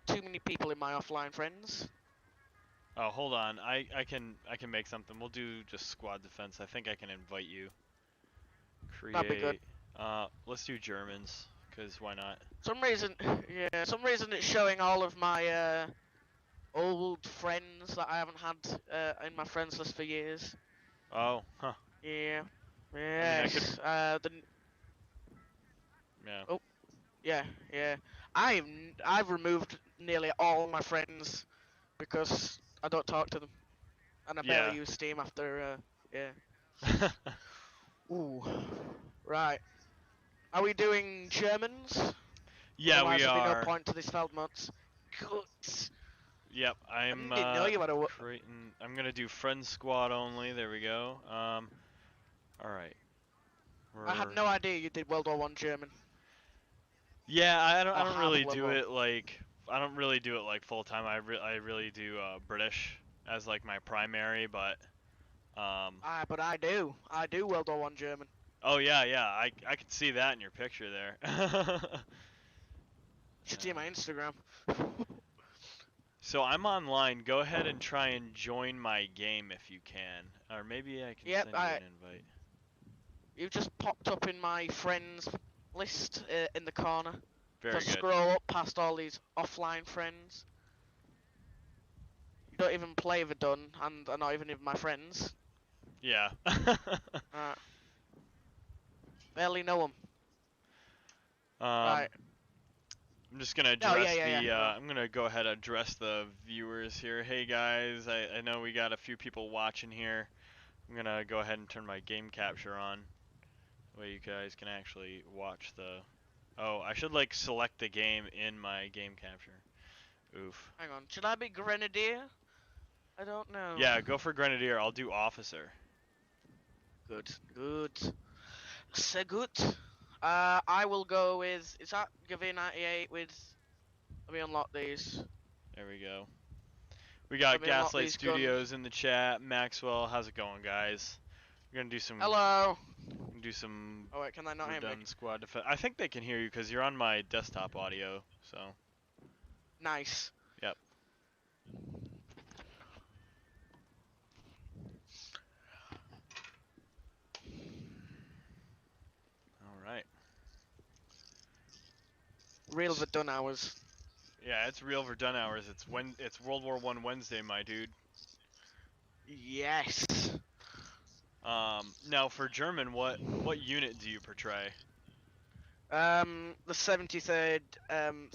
Too many people in my offline friends. Oh, hold on. I can make something. We'll do just squad defense. I think I can invite you. That'd be good. Create. Let's do Germans, cause why not? Some reason, yeah, some reason it's showing all of my old friends that I haven't had in my friends list for years. Oh, huh. Yeah. I mean, I could. Yes. Yeah. Oh, yeah, yeah. I've removed nearly all my friends because I don't talk to them, and I barely Yeah. use Steam after. Yeah. Ooh. Right. Are we doing Germans? Yeah, Otherwise, we there'll be no are. point to this Feldmonts. Good. Yep, I I'm didn't know you had a. creating. I'm gonna do friend squad only. There we go. All right. I had We're. no idea you did World War One German. Yeah, I don't. I Or don't half of really World do War. it like. I don't really do it like full time. I really do British as like my primary, but But I do. I do World War One German. Oh yeah, yeah. I could see that in your picture there. You should see my Instagram. So I'm online. Go ahead and try and join my game if you can, or maybe I can Yep. send you an invite. You've just popped up in my friends list in the corner. If I Very good. scroll up past all these offline friends, you don't even play Verdun, and are not even my friends. Yeah. Right. Barely know them. um, Right. I'm just gonna Oh yeah, address yeah, the. yeah. No. I'm gonna go ahead and address the viewers here. Hey guys, I know we got a few people watching here. I'm gonna go ahead and turn my game capture on. That way you guys can actually watch the. Oh, I should like select the game in my game capture. Oof. Hang on. Should I be Grenadier? I don't know. Yeah, go for Grenadier. I'll do Officer. Good. Good. So good. I will go with. Is that Gavin 98 with? Let me unlock these. There we go. We got Let me unlock Gaslight these guns. Studios in the chat. Maxwell, how's it going, guys? We're gonna Hello. do some Oh wait, can they not hear me? Verdun squad defense. I think they can hear you because you're on my desktop audio. So, Nice. yep. All right. Real Verdun hours. Yeah, it's real Verdun hours. It's World War One Wednesday, my dude. Yes. Now for German, what unit do you portray? The 73rd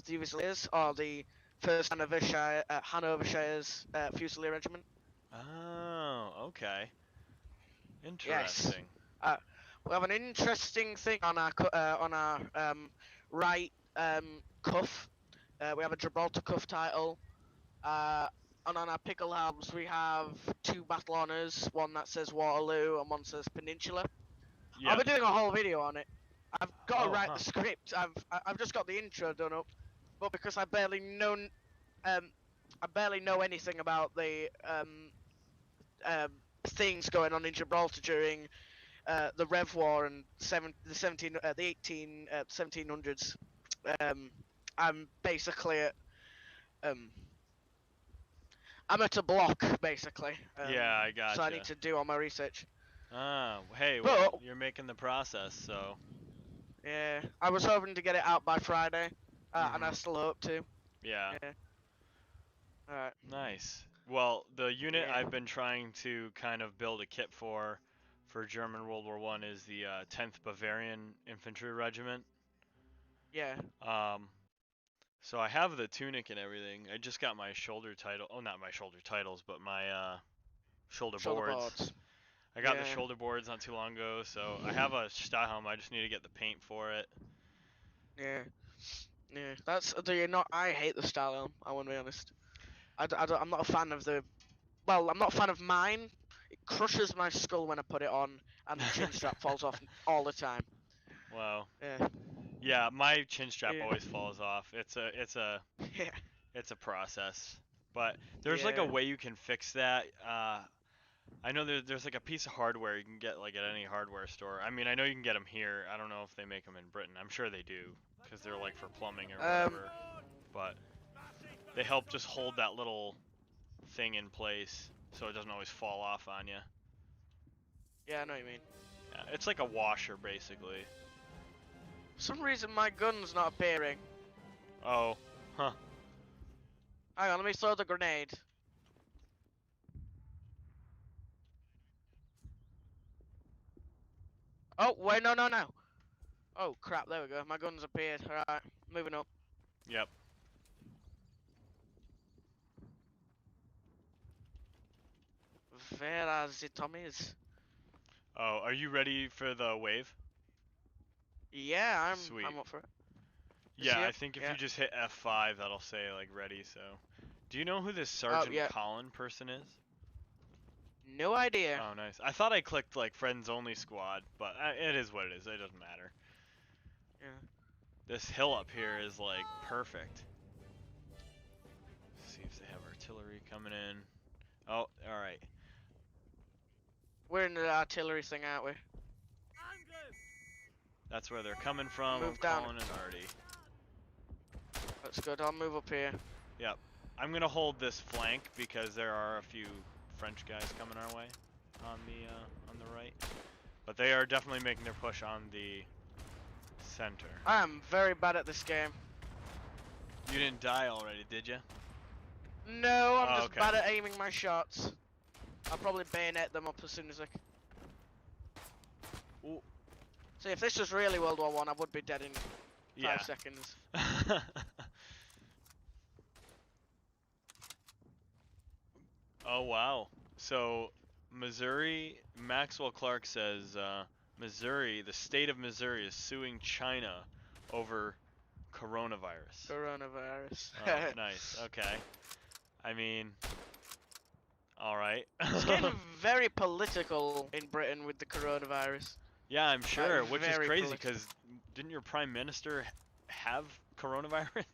Fusiliers, or the 1st Hanovershire's Fusilier Regiment. Oh, okay. Yes. Interesting. We have an interesting thing on our right cuff. We have a Gibraltar cuff title. And on our pickle halves we have 2 battle honours, one that says Waterloo and one says Peninsula. I'll Yep. be doing a whole video on it. I've got to Oh, write huh. the script. I've just got the intro done up, but because I barely know anything about the things going on in Gibraltar during the Rev War and the 1700s. I'm basically I'm at a block basically. Yeah, I So I need gotcha. to do all my research. Ah, hey, But well, you're making the process, so. yeah, I was hoping to get it out by Friday, and I Mhm. still hope to. Yeah. Yeah. All right. Nice. Well, the unit Yeah. I've been trying to kind of build a kit for German World War One is the 10th Bavarian Infantry Regiment. Yeah. Um, so I have the tunic and everything. I just got my shoulder title. Oh, not my shoulder titles, but my shoulder Shoulder boards. boards. I got the Yeah. shoulder boards not too long ago, so I have a Stahlhelm. I just need to get the paint for it. Yeah. Yeah. That's do you not? I hate the style helm. I want to be honest. I'm not a fan of the. Well, I'm not a fan of mine. It crushes my skull when I put it on, and the chin strap falls off all the time. Wow. Yeah. Yeah, my chin strap Yeah. always falls off. Yeah. It's a process. But there's like a Yeah. way you can fix that. I know there's like a piece of hardware you can get like at any hardware store. I mean, I know you can get them here. I don't know if they make them in Britain. I'm sure they do because they're like for plumbing or Um. whatever. But They help just hold that little thing in place so it doesn't always fall off on you. Yeah, I know what you mean. Yeah, it's like a washer basically. For some reason my gun's not appearing. Oh, huh. Hang on, let me throw the grenade. Oh, wait, no, no, no. Oh, crap, there we go. My gun's appeared. Alright, moving up. Yep. Where are the Tommies? Oh, are you ready for the wave? Yeah, Sweet. I'm up for it. Yeah, I think if Yeah. you just hit F5, that'll say like ready. So, do you know who this Oh, Sergeant yeah. Colin person is? No idea. Oh, nice. I thought I clicked like friends only squad, but it is what it is. It doesn't matter. Yeah. This hill up here is like perfect. See if they have artillery coming in. Oh, all right. We're in the artillery thing, aren't we? That's where they're coming from. Move I'm down. calling it already. That's good. I'll move up here. Yep. I'm gonna hold this flank because there are a few French guys coming our way on the right. But they are definitely making their push on the center. I am very bad at this game. You didn't die already, did you? No, I'm Oh, just okay. bad at aiming my shots. I'll probably bayonet them up as soon as I can. Ooh. See, if this was really World War I would be dead in 5 Yeah. seconds. Oh wow. So Missouri, Maxwell Clark says Missouri, the state of Missouri is suing China over coronavirus. Coronavirus. Oh, nice. Okay. I mean, all right. It's getting very political in Britain with the coronavirus. Yeah, I'm sure, Like, which is very crazy political. because didn't your prime minister have coronavirus?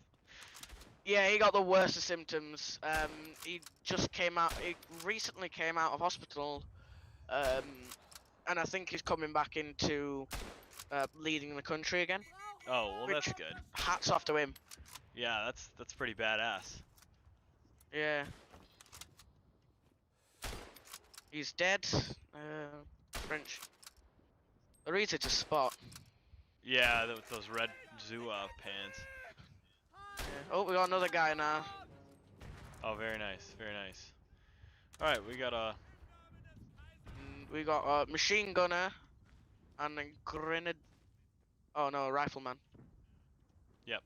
Yeah, he got the worst of symptoms. He just came out. He recently came out of hospital, and I think he's coming back into leading the country again. Oh, well, that's Which- good. Hats off to him. Yeah, that's pretty badass. Yeah. He's dead. French. They're easy to spot. Yeah, with those red Zua pants. Yeah. Oh, we got another guy now. Oh, very nice, very nice. All right, we got a. We got a machine gunner and a grenade. Oh no, a rifleman. Yep.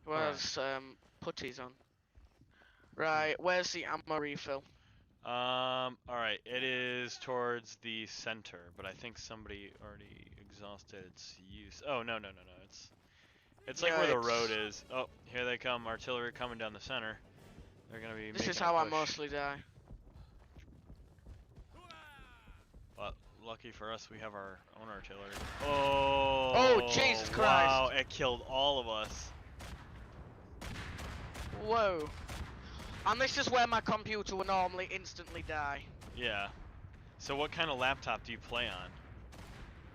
Who Alright. has putties on. Right, where's the ammo refill? All right, it is towards the center, but I think somebody already exhausted its use. Oh no. It's like Yeah, where the it's- road is. Oh, here they come, artillery coming down the center. They're gonna be. This is making a how I push. mostly die. But lucky for us, we have our own artillery. Oh. Oh, Jesus Christ. Wow, it killed all of us. Whoa. And this is where my computer would normally instantly die. Yeah. So what kind of laptop do you play on?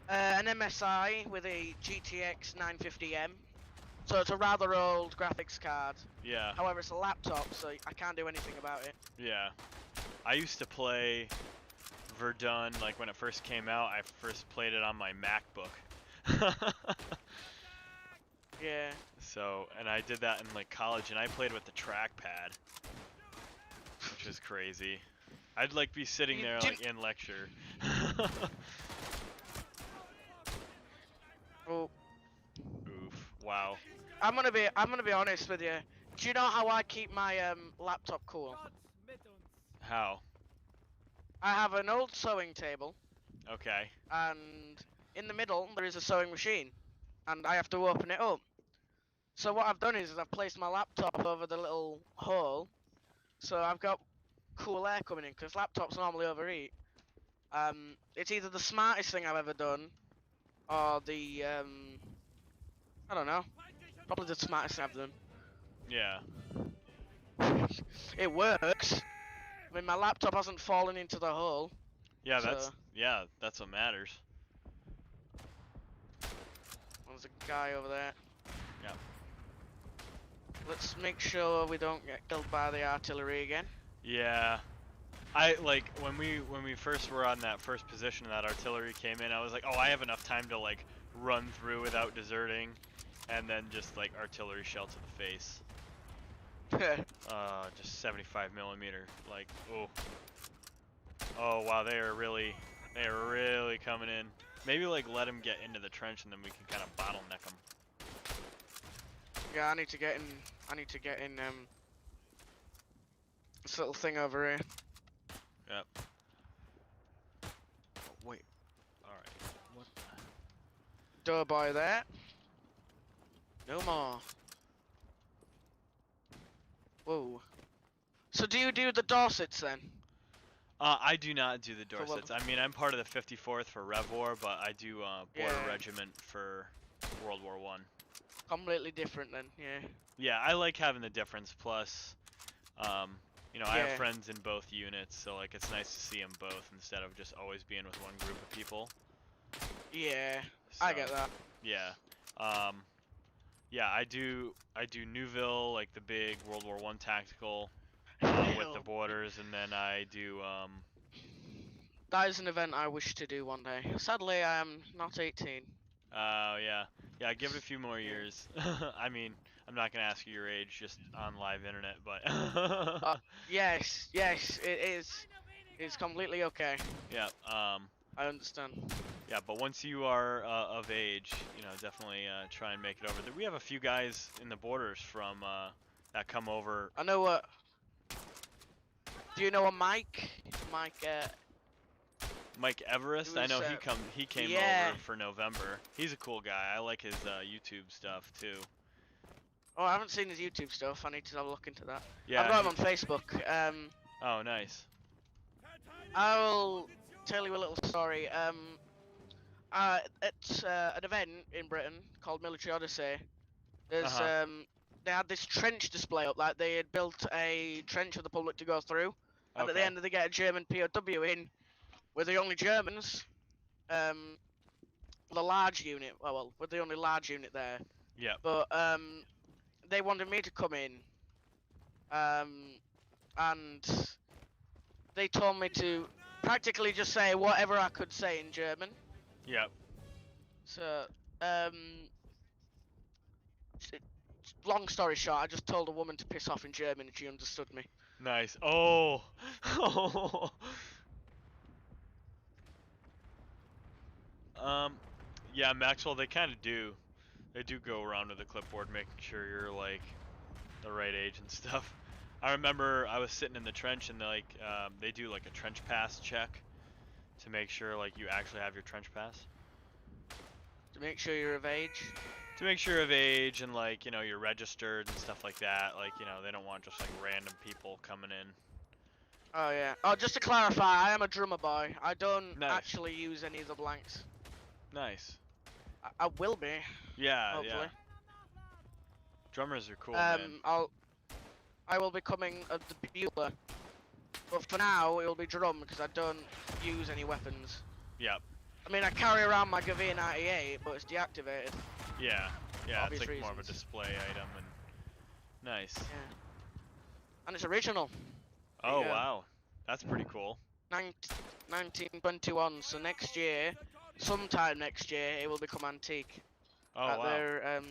An MSI with a GTX 950M. So it's a rather old graphics card. Yeah. However, it's a laptop, so I can't do anything about it. Yeah. I used to play Verdun, like when it first came out, I first played it on my MacBook. Yeah. So, and I did that in like college, and I played with the trackpad, which is crazy. I'd like be sitting there like in lecture. Oh, Oof. Wow. I'm gonna be honest with you. Do you know how I keep my laptop cool? How? I have an old sewing table, Okay. and in the middle there is a sewing machine, and I have to open it up. So what I've done is I've placed my laptop over the little hole, so I've got cool air coming in, because laptops normally overheat. It's either the smartest thing I've ever done, or the, I don't know, probably the smartest thing I've done. Yeah. It works. I mean, my laptop hasn't fallen into the hole. Yeah, So- that's what matters. There's a guy over there. Yeah. Let's make sure we don't get killed by the artillery again. Yeah. I like when we first were on that first position and that artillery came in, I was like, oh, I have enough time to like run through without deserting, and then just like artillery shell to the face. Just 75 millimeter. Like, oh wow, they are really coming in. Maybe like let them get into the trench and then we can kind of bottleneck them. Yeah, I need to get in this little thing over here. Yep. Oh, wait. Alright. What? Doughboy there. No more. Whoa. So do you do the Dorsets then? I do not do the For what- Dorsets. I mean, I'm part of the 54th for Rev War, but I do Border Yeah. Regiment for World War One. Completely different then, yeah. Yeah, I like having the difference. Plus, you know, I have Yeah. friends in both units, so like it's nice to see them both instead of just always being with one group of people. Yeah, So, I get that. Yeah. Yeah, I do Newville, like the big World War One tactical with the borders, and then I do That is an event I wish to do one day. Sadly, I am not 18. yeah, give it a few more years. I mean, I'm not gonna ask you your age just on live internet, but Yes, it is. It's completely okay. yeah, I understand. yeah, but once you are of age, you know, definitely try and make it over. We have a few guys in the borders from that come over. I know what. Do you know a Mike? Mike Everest, I know he came yeah. over for November. He's a cool guy. I like his YouTube stuff too. Oh, I haven't seen his YouTube stuff. I need to have a look into that. Yeah. I've got him on Facebook. Oh, nice. I'll tell you a little story. At an event in Britain called Military Odyssey, there's they had this trench display up. Like they had built a trench for the public to go through, and at the end they get a German POW in. We're the only Germans. The large unit. Well, we're the only large unit there. Yeah. But they wanted me to come in. And they told me to practically just say whatever I could say in German. Yep. So, long story short, I just told a woman to piss off in German and she understood me. Nice. Oh. Yeah, Maxwell, they kind of do. They do go around with a clipboard making sure you're like the right age and stuff. I remember I was sitting in the trench and like they do like a trench pass check to make sure like you actually have your trench pass. To make sure you're of age? To make sure of age and like, you know, you're registered and stuff like that. Like, you know, they don't want just like random people coming in. Oh yeah. Oh, just to clarify, I am a drummer boy. I don't Nice. actually use any of the blanks. Nice. I will be. Yeah, hopefully. yeah. Drummers are cool, man. I will be coming at the bugler. But for now, it will be drum because I don't use any weapons. Yep. I mean, I carry around my Gavir 98, but it's deactivated. Yeah, yeah, it's like Obvious more of a reasons. display item and nice. Yeah. And it's original. Oh Yeah. wow, that's pretty cool. 1921. So next year, sometime next year, it will become antique. Oh wow. Their,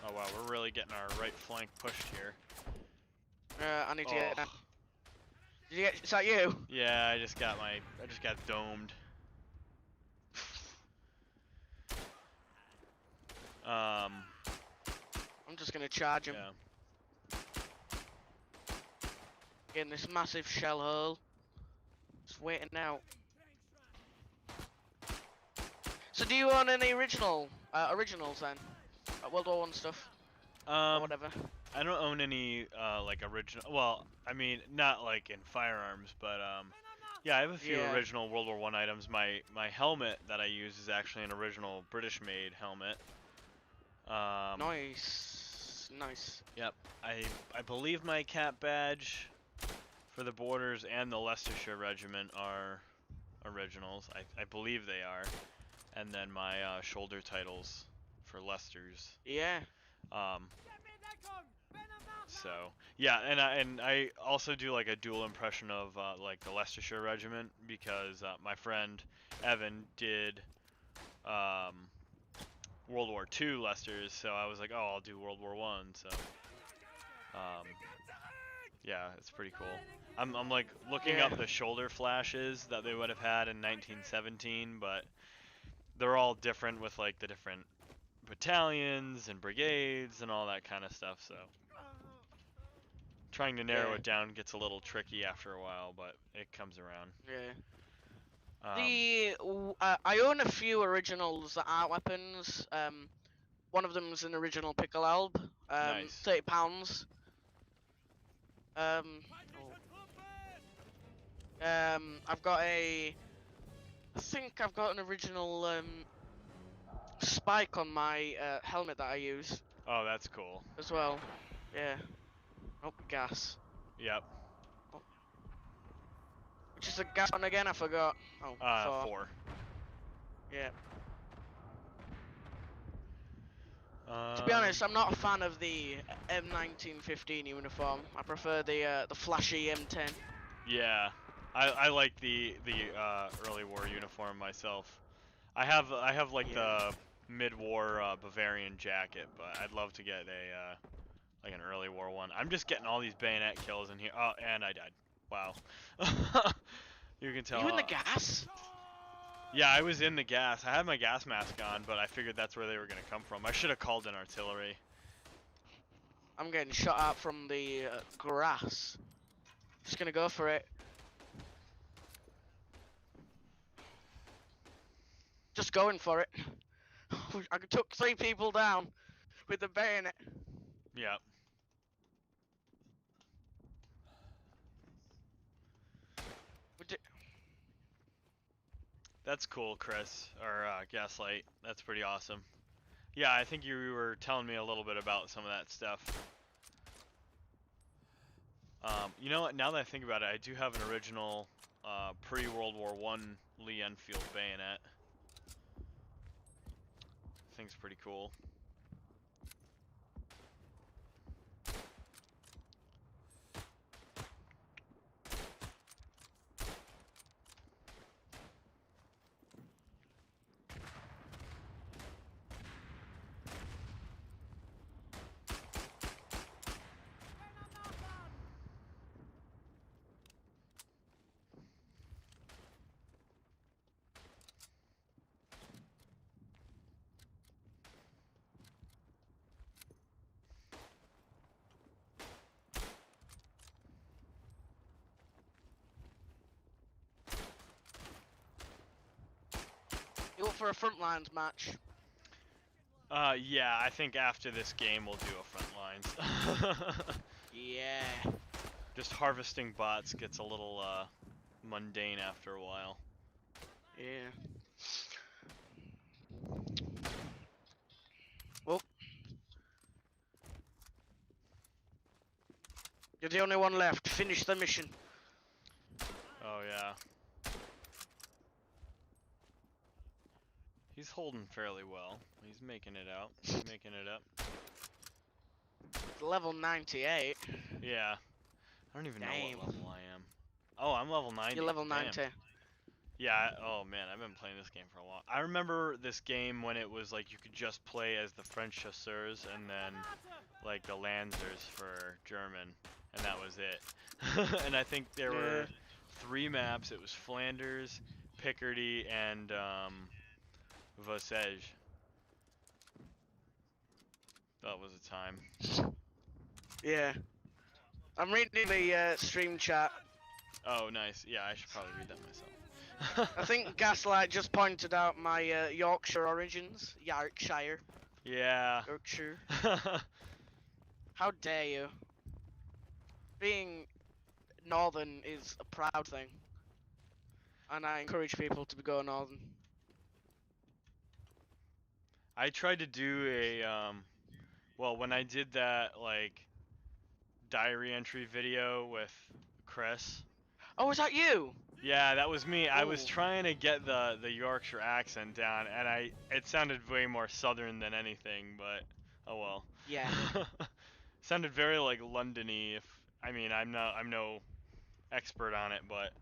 Oh wow, we're really getting our right flank pushed here. I need to get that. Did you get? Is that you? Yeah, I just got domed. I'm just gonna charge him. Yeah. In this massive shell hole. Just waiting out. So do you own any originals then? World War One stuff? Or whatever. I don't own any like original. Well, I mean, not like in firearms, but yeah, I have a few original World War One items. My helmet that I use is actually an original British-made helmet. Nice. Yep. I believe my cap badge for the Borders and the Leicestershire Regiment are originals. I believe they are. and then my shoulder titles for Leicester's. Yeah. So yeah, and I also do like a dual impression of like the Leicestershire Regiment because my friend Evan did World War II Leicester's, so I was like, oh, I'll do World War One. So yeah, it's pretty cool. I'm like looking up the shoulder flashes that they would have had in 1917, but they're all different with like the different battalions and brigades and all that kind of stuff. So trying to narrow it down gets a little tricky after a while, but it comes around. Yeah. I own a few originals that aren't weapons. One of them's an original pickle alb. Nice. £30. I've got I think I've got an original spike on my helmet that I use Oh, that's cool. as well. Yeah. Oh, gas. Yep. Oh. Which is the gas one again? I forgot. Oh, 4. Yeah. To be honest, I'm not a fan of the M1915 uniform. I prefer the flashy M10. Yeah, I like the early war uniform myself. I have like the mid-war Bavarian jacket, but I'd love to get a like an early war one. I'm just getting all these bayonet kills in here. Oh, and I died. Wow. You can tell. You in the gas? Yeah, I was in the gas. I had my gas mask on, but I figured that's where they were gonna come from. I should have called in artillery. I'm getting shot at from the grass. Just gonna go for it. Just going for it. I took 3 people down with the bayonet. Yeah. That's cool, Chris, or Gaslight. That's pretty awesome. Yeah, I think you were telling me a little bit about some of that stuff. You know what, now that I think about it, I do have an original pre-World War I Lee Enfield bayonet. I think it's pretty cool. You up for a front lines match? Yeah, I think after this game we'll do a front lines. Yeah. Just harvesting bots gets a little mundane after a while. Yeah. Well, you're the only one left. Finish the mission. Oh yeah. He's holding fairly well. He's making it out. He's making it up. Level 98. Yeah. I don't even know Damn. what level I am. Oh, I'm level 90. You're level Damn. 90. Yeah, oh man, I've been playing this game for a while. I remember this game when it was like you could just play as the French chasseurs and then like the Lancers for German, and that was it. And I think there were 3 maps. It was Flanders, Picardy, and Vosges. That was a time. Yeah. I'm reading the stream chat. Oh, nice. Yeah, I should probably read that myself. I think Gaslight just pointed out my Yorkshire origins. Yorkshire. Yeah. Yorkshire. How dare you? Being northern is a proud thing. And I encourage people to go northern. I tried to do a, well, when I did that, like, diary entry video with Chris. Oh, is that you? Yeah, that was me. I was Oh. trying to get the Yorkshire accent down, and it sounded way more southern than anything. But oh well. Yeah. Sounded very like Londony. If I mean, I'm no expert on it, but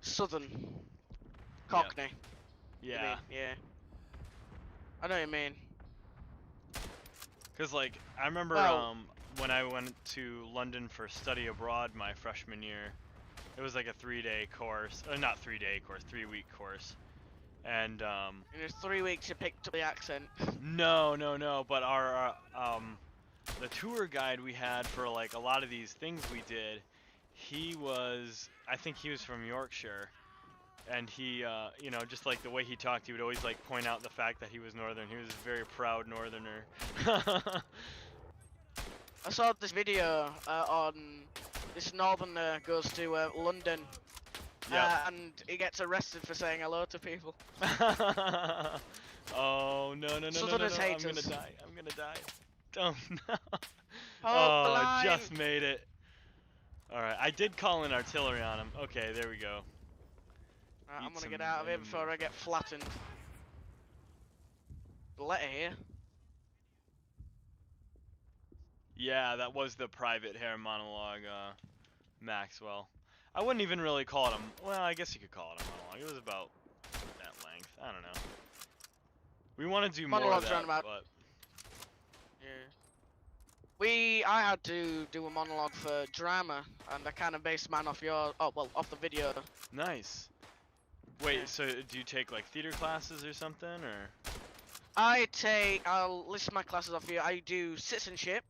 Southern. yeah, Cockney. You yeah. mean? Yeah. I know what you mean. Cause like I remember Well, when I went to London for study abroad my freshman year, it was like a 3-day course, not 3-day course, 3-week course, and in his 3 weeks, you picked up the accent. no, but our the tour guide we had for like a lot of these things we did, I think he was from Yorkshire, and he, just like the way he talked, he would always like point out the fact that he was northern. He was a very proud northerner. I saw this video on this northerner goes to London, Yep. and he gets arrested for saying hello to people. Oh no! Southerners hate I'm gonna us. die! I'm gonna die! Oh no! Hold the Oh, line. just made it. All right, I did call in artillery on him. Okay, there we go. Right, I'm Eat gonna some get out of here venom, before I get flattened. The letter here. Yeah, that was the private hair monologue, Maxwell. I wouldn't even really call it well, I guess you could call it a monologue. It was about that length. I don't know. We want to do more of Monologues that, around about. but Yeah. I had to do a monologue for drama, and I kind of based mine off off the video. nice. Wait, Yeah. so do you take like theater classes or something, or? I'll list my classes off here. I do citizenship.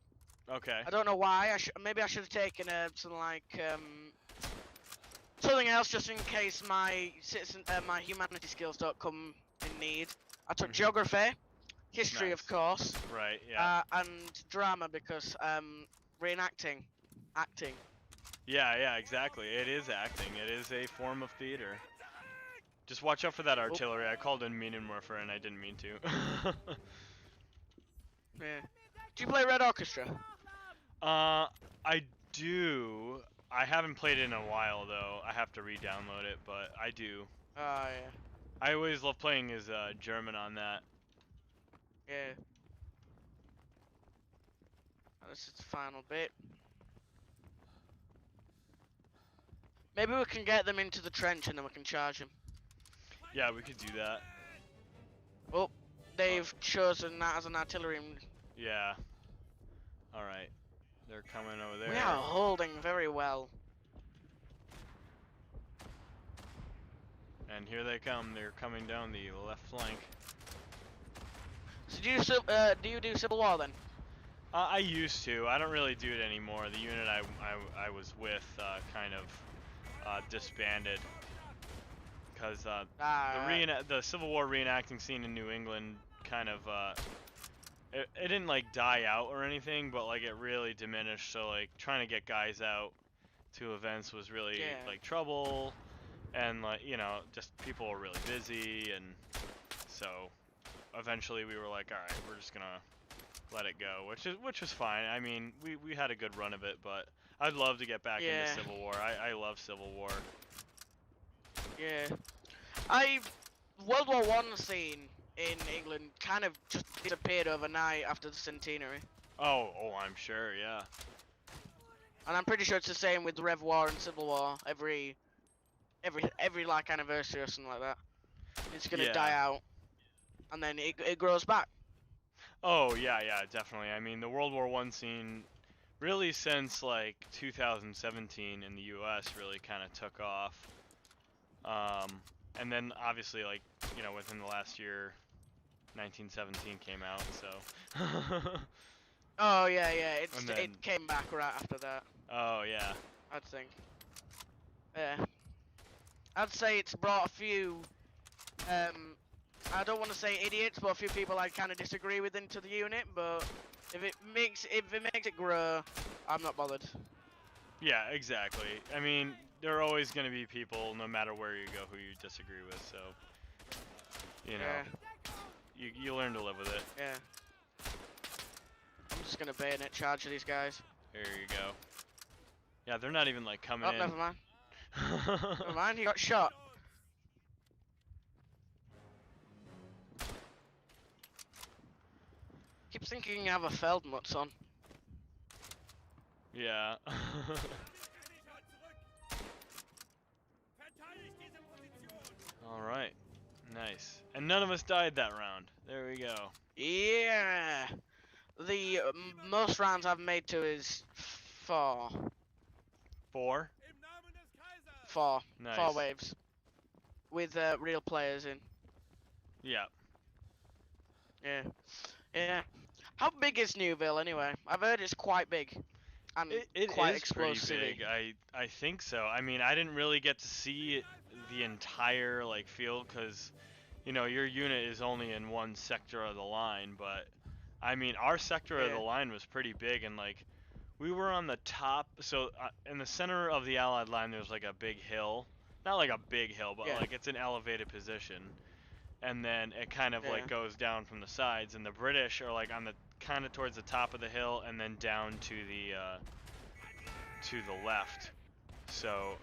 Okay. I don't know why. Maybe I should have taken something like something else just in case my humanity skills don't come in need. I took Mhm. geography, history Nice. of course, Right. Yeah. and drama because reenacting, acting. Yeah. Exactly. It is acting. It is a form of theater. Just watch out for that artillery. I called in mean and morpher, and I didn't mean to. Yeah. Do you play Red Orchestra? I do. I haven't played it in a while though. I have to re-download it, but I do. Oh yeah. I always love playing as German on that. Yeah. And this is the final bit. Maybe we can get them into the trench and then we can charge them. Yeah, we could do that. Oh, they've chosen that as an artillery. Yeah. All right. They're coming over there. We are holding very well. And here they come. They're coming down the left flank. So do you do Civil War then? I used to. I don't really do it anymore. The unit I was with kind of disbanded because the Civil War reenacting scene in New England kind of it didn't like die out or anything, but like it really diminished. So like trying to get guys out to events was really like trouble, and like just people were really busy, and so eventually we were like, all right, we're just gonna let it go, which was fine. I mean, we had a good run of it, but I'd love to get back into Civil War. I love Civil War. Yeah. World War I scene in England kind of just disappeared overnight after the centenary. Oh, I'm sure, yeah. And I'm pretty sure it's the same with Rev War and Civil War. Every like anniversary or something like that, it's gonna die out, and then it grows back. Oh yeah, definitely. I mean, the World War I scene, really since like 2017 in the U.S. really kind of took off. And then obviously like within the last year, 1917 came out, so. Oh yeah, it came back right after that. Oh yeah. I'd think. Yeah. I'd say it's brought a few, I don't want to say idiots, but a few people I kind of disagree with into the unit. But if it makes it grow, I'm not bothered. Yeah, exactly. I mean, there are always going to be people, no matter where you go, who you disagree with. So, you learn to live with it. Yeah. I'm just gonna bayonet charge these guys. There you go. Yeah, they're not even like coming Oh, in. never mind. Never mind, he got shot. Keep thinking you have a Feldmutz on. Yeah. Alright. Nice. And none of us died that round. There we go. Yeah. The most rounds I've made to is 4. 4? 4. Nice. 4 waves. With real players in. Yeah. Yeah. Yeah. How big is Newville anyway? I've heard it's quite big. And It quite is pretty explosive. big. I think so. I mean, I didn't really get to see the entire like field because, you know, your unit is only in one sector of the line. But I mean, our sector of the line was pretty big, and like we were on the top. So in the center of the Allied line, there's like a big hill. Not like a big hill, but like it's an elevated position. And then it kind of like goes down from the sides, and the British are like on the kind of towards the top of the hill, and then down to the left. So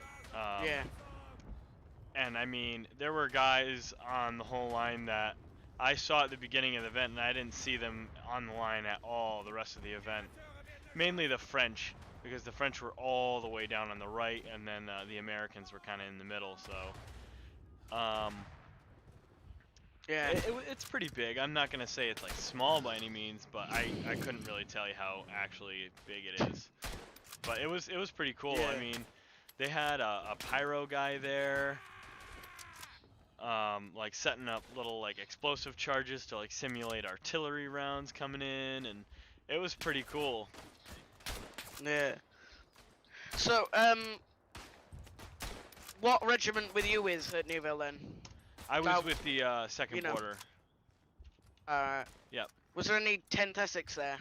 and I mean, there were guys on the whole line that I saw at the beginning of the event, and I didn't see them on the line at all the rest of the event. Mainly the French, because the French were all the way down on the right, and then the Americans were kind of in the middle. So yeah. It's pretty big. I'm not gonna say it's like small by any means, but I couldn't really tell you how actually big it is. But it was pretty cool. Yeah. I mean, they had a pyro guy there, like setting up little like explosive charges to like simulate artillery rounds coming in, and it was pretty cool. Yeah. So what regiment were you with at Newville then? I was with the second border. Yep. Was there any 10th Essex there?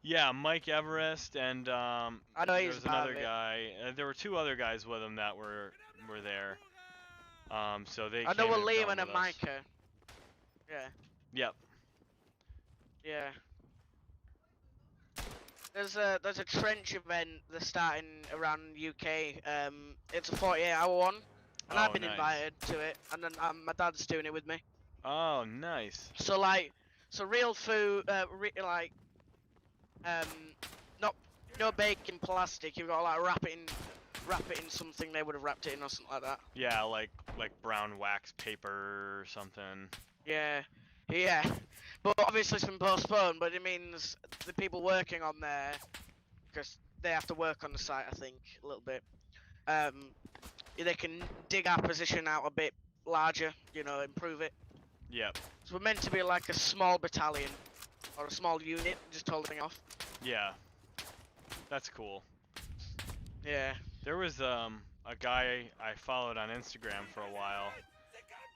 Yeah, Mike Everest and I know there he's was another guy. There were 2 other guys with him that were there. So they. I know came Liam and and Micah. Yeah. Yep. Yeah. There's a trench event that's starting around UK. It's a 48-hour one, and I've been invited to it, and then my dad's doing it with me. Oh, nice. So real food, like not no bacon plastic. You've got to like wrap it in something they would have wrapped it in or something like that. Yeah, like brown wax paper or something. Yeah. Yeah. But obviously it's been postponed, but it means the people working on there, because they have to work on the site, I think, a little bit, they can dig our position out a bit larger, you know, improve it. Yep. So we're meant to be like a small battalion, or a small unit, just holding off. Yeah. That's cool. Yeah. There was a guy I followed on Instagram for a while.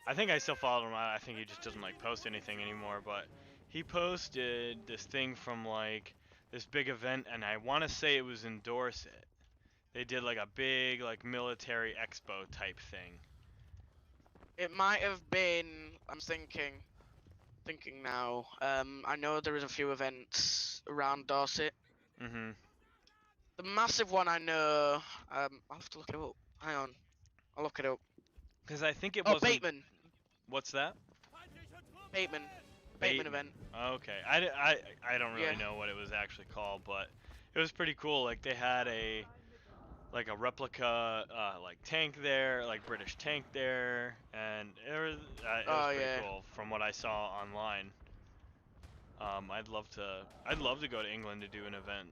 I think I still follow him. I think he just doesn't like post anything anymore, but he posted this thing from like this big event, and I want to say it was in Dorset. They did like a big like military expo type thing. It might have been, I'm thinking now, I know there is a few events around Dorset. Mm-hmm. The massive one I know, I'll have to look it up. Hang on, I'll look it up. Because I think it was. Oh, Bateman. What's that? Bateman event. Okay, I don't really know what it was actually called, but it was pretty cool. Like they had a replica like tank there, like British tank there, and it was pretty cool from what I saw online. I'd love to go to England to do an event.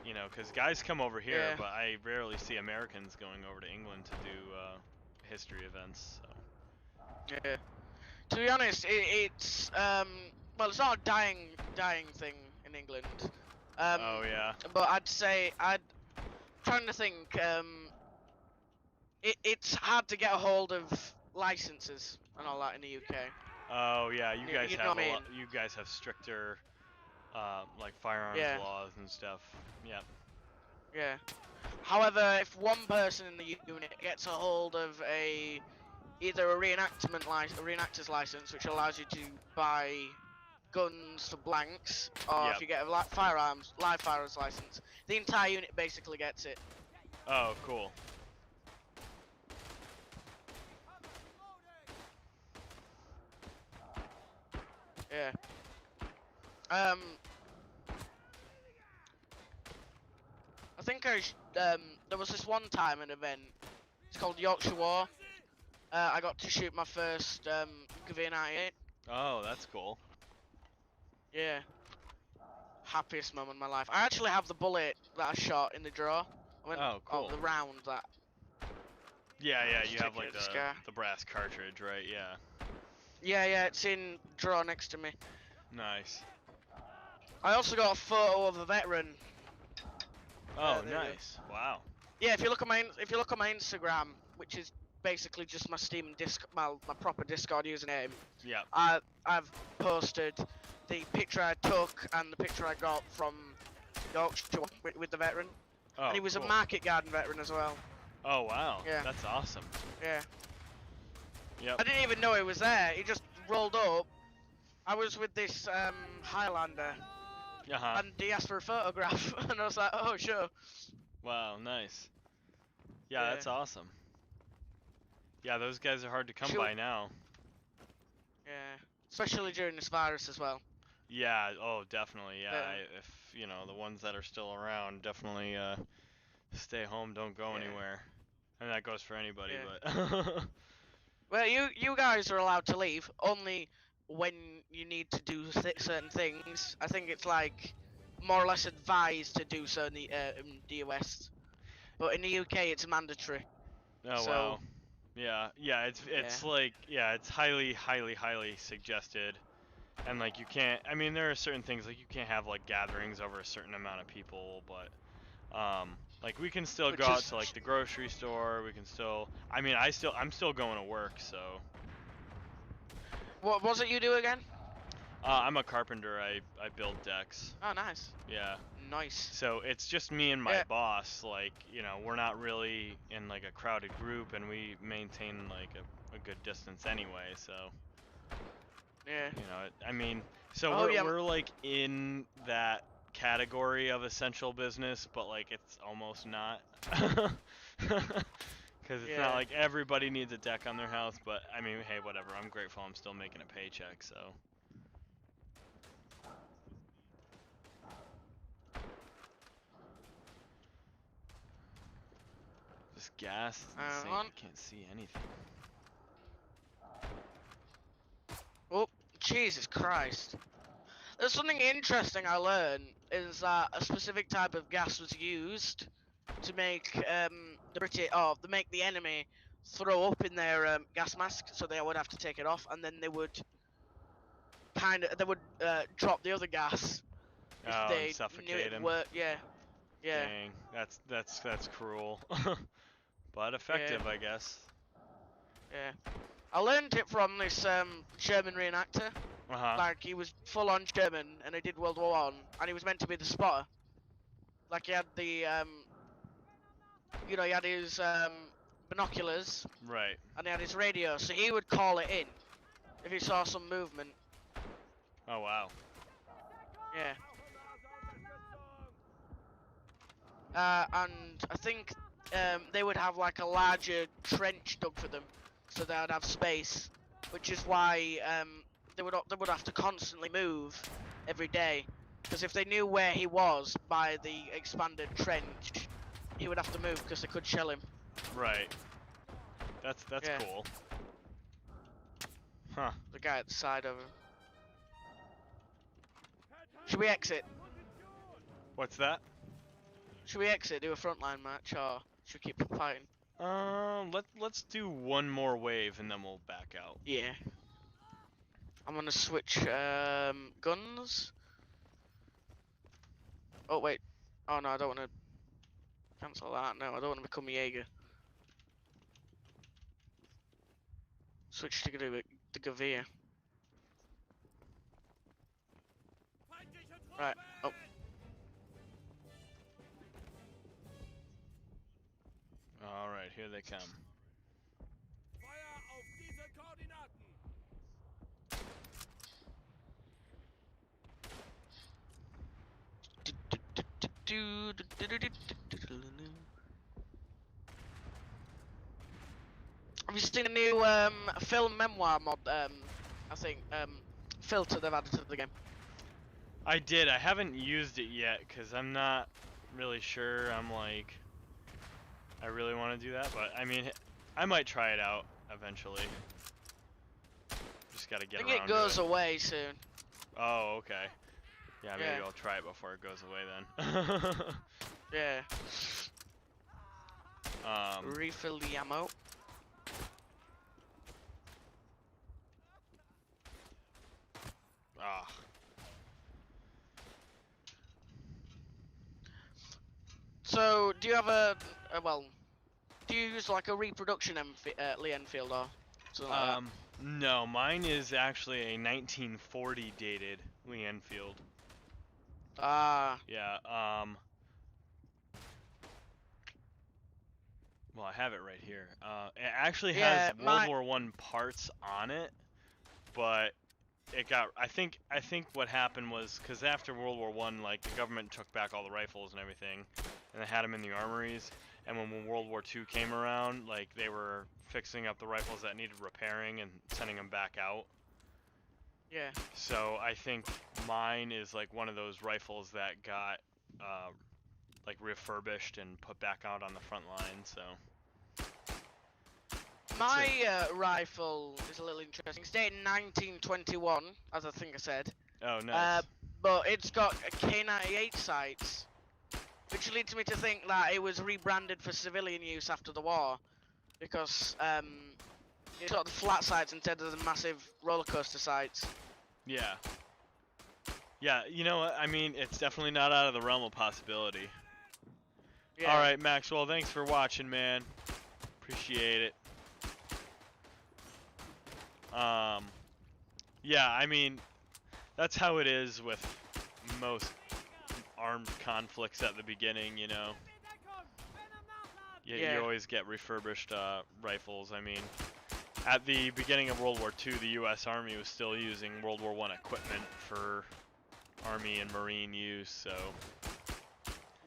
You know, because guys come over here, but I rarely see Americans going over to England to do history events. So. Yeah. To be honest, it's well, it's not a dying thing in England. Oh yeah. But I'm trying to think. It's hard to get a hold of licenses and all that in the UK. Oh yeah, you guys you know have what I mean? you guys have stricter like firearms laws and stuff. Yep. Yeah. However, if one person in the unit gets a hold of either a reenactor's license, which allows you to buy guns for blanks, or if you get a live firearms license, the entire unit basically gets it. Oh, cool. Yeah. Um, I think there was this one time an event. It's called Yorkshire War. I got to shoot my first Gavir 98. Oh, that's cool. Yeah. Happiest moment of my life. I actually have the bullet that I shot in the draw. I went, Oh, cool. the round that. Yeah, you have Stick it like in this guy. the brass cartridge, right? Yeah. Yeah, it's in drawer next to me. Nice. I also got a photo of a veteran. Oh, there we go. nice. Wow. Yeah, if you look at my Instagram, which is basically just my Steam and my proper Discord username, Yeah. I've posted the picture I took and the picture I got from Yorkshire with the veteran. Oh, And he was cool. a market garden veteran as well. Oh, wow. Yeah. That's awesome. Yeah. Yep. I didn't even know he was there. He just rolled up. I was with this Highlander, Uh-huh. and he asked for a photograph, and I was like, oh, sure. Wow, nice. Yeah, Yeah. that's awesome. Yeah, those guys are hard to come by now. Yeah. Especially during this virus as well. Yeah, oh, definitely. Yeah, Yeah. if, you know, the ones that are still around, definitely stay home, don't go Yeah. anywhere. And that goes for anybody, Yeah. but Well, you guys are allowed to leave only when you need to do certain things. I think it's like more or less advised to do so in the US, but in the UK it's mandatory. oh So, wow. Yeah, it's Yeah. like it's highly suggested. And like you can't I mean there are certain things like you can't have like gatherings over a certain amount of people, but like we can still Which go out is to like the grocery store, we can still I'm still going to work, so what was it you do again? I'm a carpenter. I build decks. Oh, nice. Yeah. Nice. So it's just me and my Yeah. boss. Like, you know, we're not really in like a crowded group, and we maintain like a good distance anyway. So, Yeah. you know, I mean, so Oh, yeah. we're like in that category of essential business, but like it's almost not. Because it's Yeah. not like everybody needs a deck on their house, but I mean, hey, whatever. I'm grateful I'm still making a paycheck, so. This gas is insane. on. I can't see anything. Oh, Jesus Christ. There's something interesting I learned is that a specific type of gas was used to make make the enemy throw up in their gas mask, so they would have to take it off, and then they would drop the other gas if Oh, and they knew suffocate it him. worked. Yeah. Yeah. Dang, that's cruel, but effective, I guess. Yeah. I learned it from this German reenactor. Uh-huh. Like, he was full on German and he did World War One, and he was meant to be the spotter. Like, he had the he had his binoculars Right. and he had his radio, so he would call it in if he saw some movement. Oh wow. Yeah. And I think they would have like a larger trench dug for them, so they would have space, which is why they would have to constantly move every day, because if they knew where he was by the expanded trench, he would have to move because they could shell him. Right. That's Yeah. cool. Huh. The guy at the side of him. Should we exit? What's that? Should we exit, do a frontline match, or should we keep fighting? Let's do one more wave and then we'll back out. Yeah. I'm gonna switch guns. Oh wait. Oh no, I don't wanna cancel that. No, I don't wanna become Jaeger. Switch to the Gavir. Right. Oh. All right, here they come. Have you seen a new film memoir mod? I think filter they've added to the game? I did. I haven't used it yet because I'm not really sure. I'm like, I really want to do that, but I mean, I might try it out eventually. Just gotta I get think around it goes to it. away soon. Oh, okay. Yeah, maybe Yeah. I'll try it before it goes away then. Yeah. um, Refill the ammo. ah, So, do you have well, do you use like a reproduction Lee Enfield or something like no, mine is actually a 1940 dated Lee Enfield. that? Ah, Yeah, well, I have it right here. It actually has yeah, World War One parts on it, but it got. I think what happened was because after World War One, like the government took back all the rifles and everything, and they had them in the armories. And when World War Two came around, like they were fixing up the rifles that needed repairing and sending them back out. yeah. So I think mine is like one of those rifles that got like refurbished and put back out on the front line. So My rifle is a little interesting. It's dated 1921, as I think I said. oh nice. But it's got a K98 sights, which leads me to think that it was rebranded for civilian use after the war, because it's got the flat sights instead of the massive roller coaster sights. Yeah. Yeah, you know what? I mean, it's definitely not out of the realm of possibility. Yeah. All right, Maxwell, thanks for watching, man. Appreciate it. Yeah, I mean, that's how it is with most armed conflicts at the beginning, you know. You always get refurbished rifles. I mean, at the beginning of World War II, the U.S. Army was still using World War I equipment for Army and Marine use, so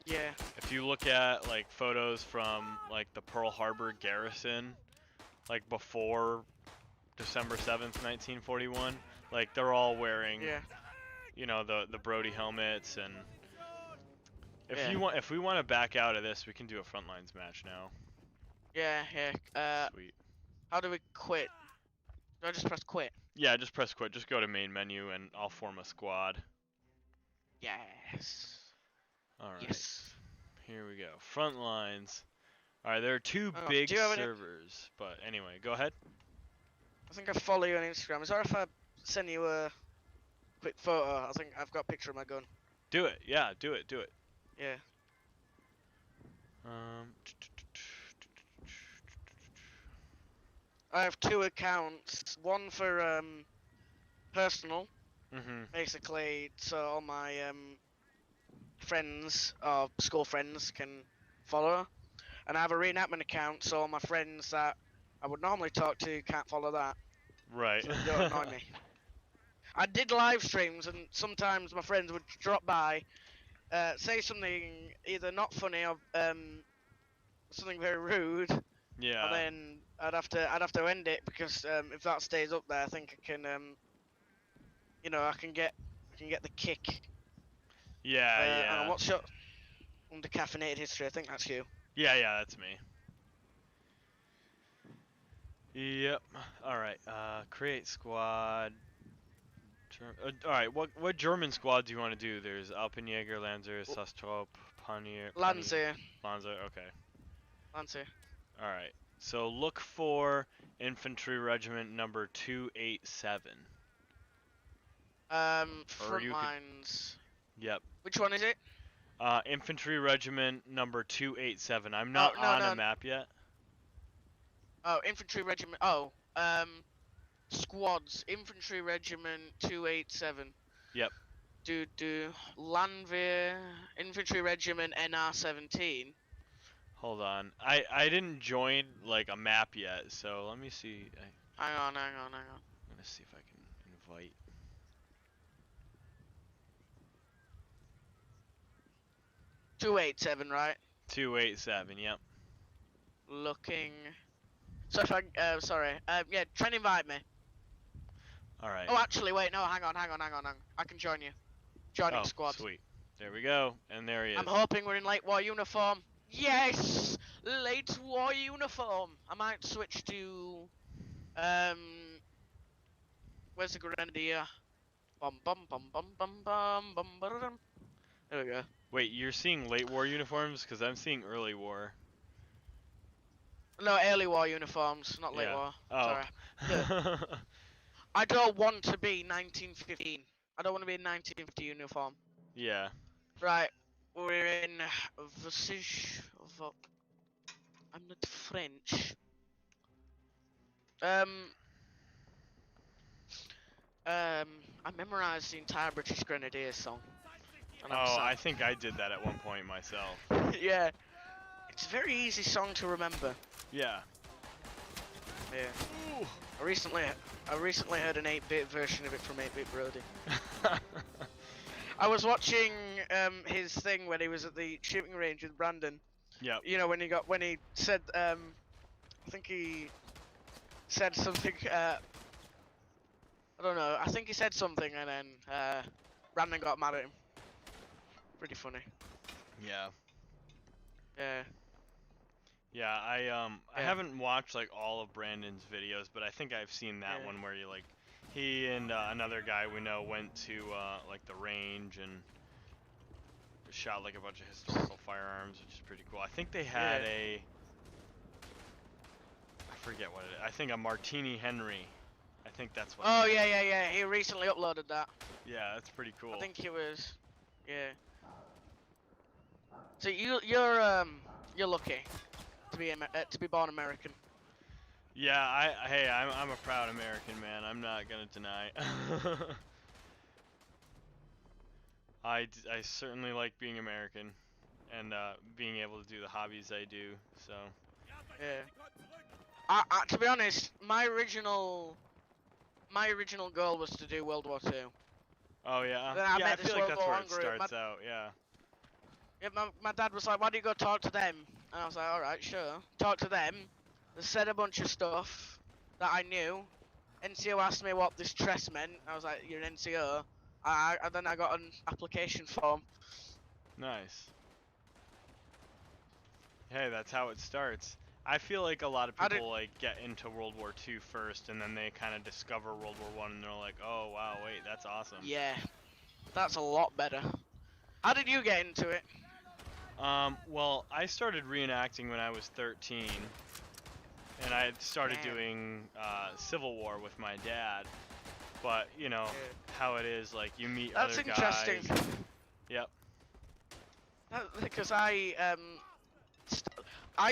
Yeah. if you look at like photos from like the Pearl Harbor garrison, like before December 7th, 1941, like they're all wearing, Yeah. you know, the Brody helmets. And if Yeah. if we want to back out of this, we can do a frontlines match now. Yeah. Yeah. Sweet. How do we quit? Do I just press quit? Yeah, just press quit. Just go to main menu and I'll form a squad. Yes. All right. Yes. Here we go. Frontlines. All right, there are two Oh, big do you have any- servers, but anyway, go ahead. I think I follow you on Instagram. Is there if I send you a quick photo? I think I've got a picture of my gun. Do it. Yeah, do it. Do it. Yeah. Um. I have two accounts. One for personal, Mhm. basically, so all my friends or school friends can follow. And I have a reenactment account, so all my friends that I would normally talk to can't follow that. Right. So they don't annoy me. I did live streams, and sometimes my friends would drop by, say something either not funny or something very rude, Yeah. and then I'd have to end it because if that stays up there, I think I can you know, I can get the kick. Yeah. Yeah. And what's your undercaffeinated history? I think that's you. Yeah. Yeah. That's me. Yep. All right. Create squad. All right. What German squad do you want to do? There's Alpenjäger, Lanzer, Sastrop, Panier. Lancer. Lanzer. Okay. Lancer. All right. So look for infantry regiment number 287. Front you could- lines. Yep. Which one is it? Infantry regiment number 287. I'm not no, on no. a map yet. Oh, infantry regiment. Oh, squads. Infantry regiment 287. Yep. Landwehr. Infantry regiment NR17. Hold on. I didn't join like a map yet, so let me see. Hang on. I'm gonna see if I can invite. .287, right? 287. Yep. Looking. So if I, sorry. Yeah, try and invite me. All right. Oh, actually, wait, no, hang on. I can join you. Joining Oh, squad. sweet. There we go. And there he I'm is. hoping we're in late war uniform. Yes! Late war uniform. I might switch to, where's the grenadier? Bum bum bum bum bum bum bum bum. There we go. Wait, you're seeing late war uniforms? Because I'm seeing early war. No, early war uniforms, not late Yeah. war. Oh. Sorry. I don't want to be 1915. I don't want to be in 1950 uniform. Yeah. Right, we're in Visage. I'm not French. Um, I memorized the entire British Grenadiers song, and I'm Oh, I sad. think I did that at one point myself. Yeah, it's a very easy song to remember. Yeah. Yeah. I recently heard an 8-bit version of it from 8-bit Brody. I was watching his thing when he was at the shooting range with Brandon. Yep. You know, when he said I think he said something I don't know, I think he said something and then Brandon got mad at him. Pretty funny. Yeah. Yeah. Yeah, I Yeah. haven't watched like all of Brandon's videos, but I think I've seen that Yeah. one where he and another guy we know went to like the range and shot like a bunch of historical firearms, which is pretty cool. I think they had I forget what it is. I think a Martini Henry. I think that's what. Oh yeah. He recently uploaded that. Yeah, that's pretty cool. I think it was. Yeah. So you're lucky to be born American. Yeah, I'm a proud American man. I'm not gonna deny. I certainly like being American, and being able to do the hobbies I do. So. Yeah. To be honest, my original goal was to do World War II. Oh yeah. Then I Yeah, I met this feel like World that's War where One it group. starts out. Yeah. Yeah, my dad was like, "Why do you go talk to them?" And I was like, "All right, sure." Talk to them. They said a bunch of stuff that I knew. NCO asked me what this tress meant. I was like, "You're an NCO." Then I got an application form. Nice. Hey, that's how it starts. I feel like a lot of How did- people like get into World War II first, and then they kind of discover World War One, and they're like, "Oh wow, wait, that's awesome." Yeah, that's a lot better. How did you get into it? Well, I started reenacting when I was 13, and I had started Damn. doing Civil War with my dad. But you know how it is, like you meet That's other interesting. guys. Yep. Because I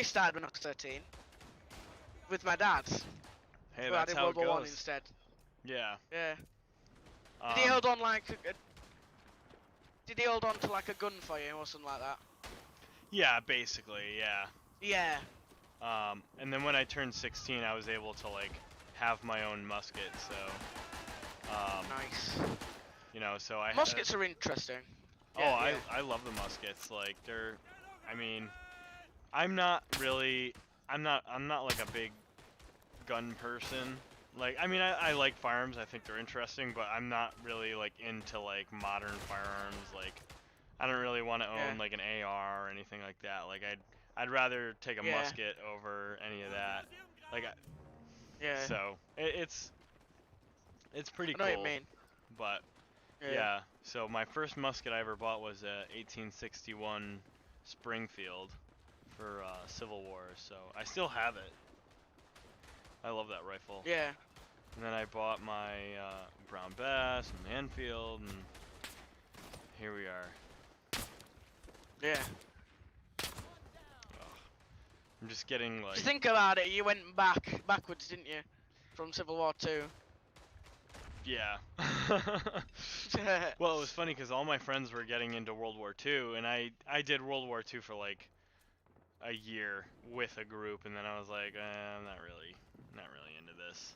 started when I was 13 with my dad. Hey, But I that's did how World it War One goes. instead. Yeah. Yeah. Did he hold on Did he hold on to like a gun for you or something like that? Yeah, basically, yeah. Yeah. And then when I turned 16, I was able to like have my own musket. So, Nice. you know, so I Muskets are interesting. Oh, Yeah, I love the muskets. Like they're, I mean, I'm not like a big gun person. Like, I mean, I like firearms. I think they're interesting, but I'm not really like into like modern firearms. Like, I don't really want to own like an AR or anything like that. Like, I'd rather take a musket over any of that. Like, so it's pretty I know cool. what you mean. But yeah, so my first musket I ever bought was a 1861 Springfield for Civil War, so I still have it. I love that rifle. Yeah. And then I bought my Brown Bass and Manfield, and here we are. Yeah. Ugh. I'm just getting like. If you think about it, you went backwards, didn't you? From Civil War 2. Yeah. Well, it was funny because all my friends were getting into World War II, and I did World War II for like a year with a group, and then I was like, I'm not really into this.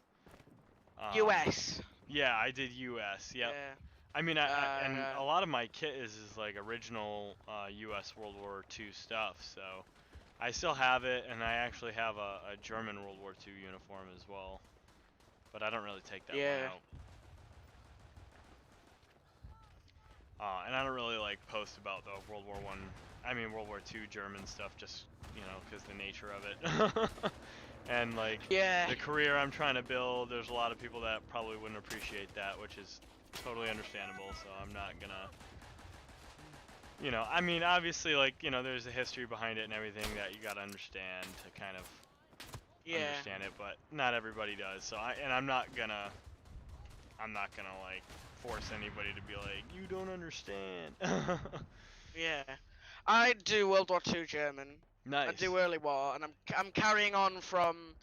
US. Yeah, I did US. Yep. Yeah. I mean, and a lot of my kit is like original US World War II stuff, so I still have it, and I actually have a German World War II uniform as well, but I don't really take that one out. And I don't really like post about the World War World War II German stuff, just because the nature of it. And like Yeah. the career I'm trying to build, there's a lot of people that probably wouldn't appreciate that, which is totally understandable. So I'm not gonna, obviously, like, there's a history behind it and everything that you gotta understand to kind of understand it, but not everybody does. So I'm not gonna like force anybody to be like, you don't understand. Yeah. I do World War II German. Nice. I do early war, and I'm carrying on from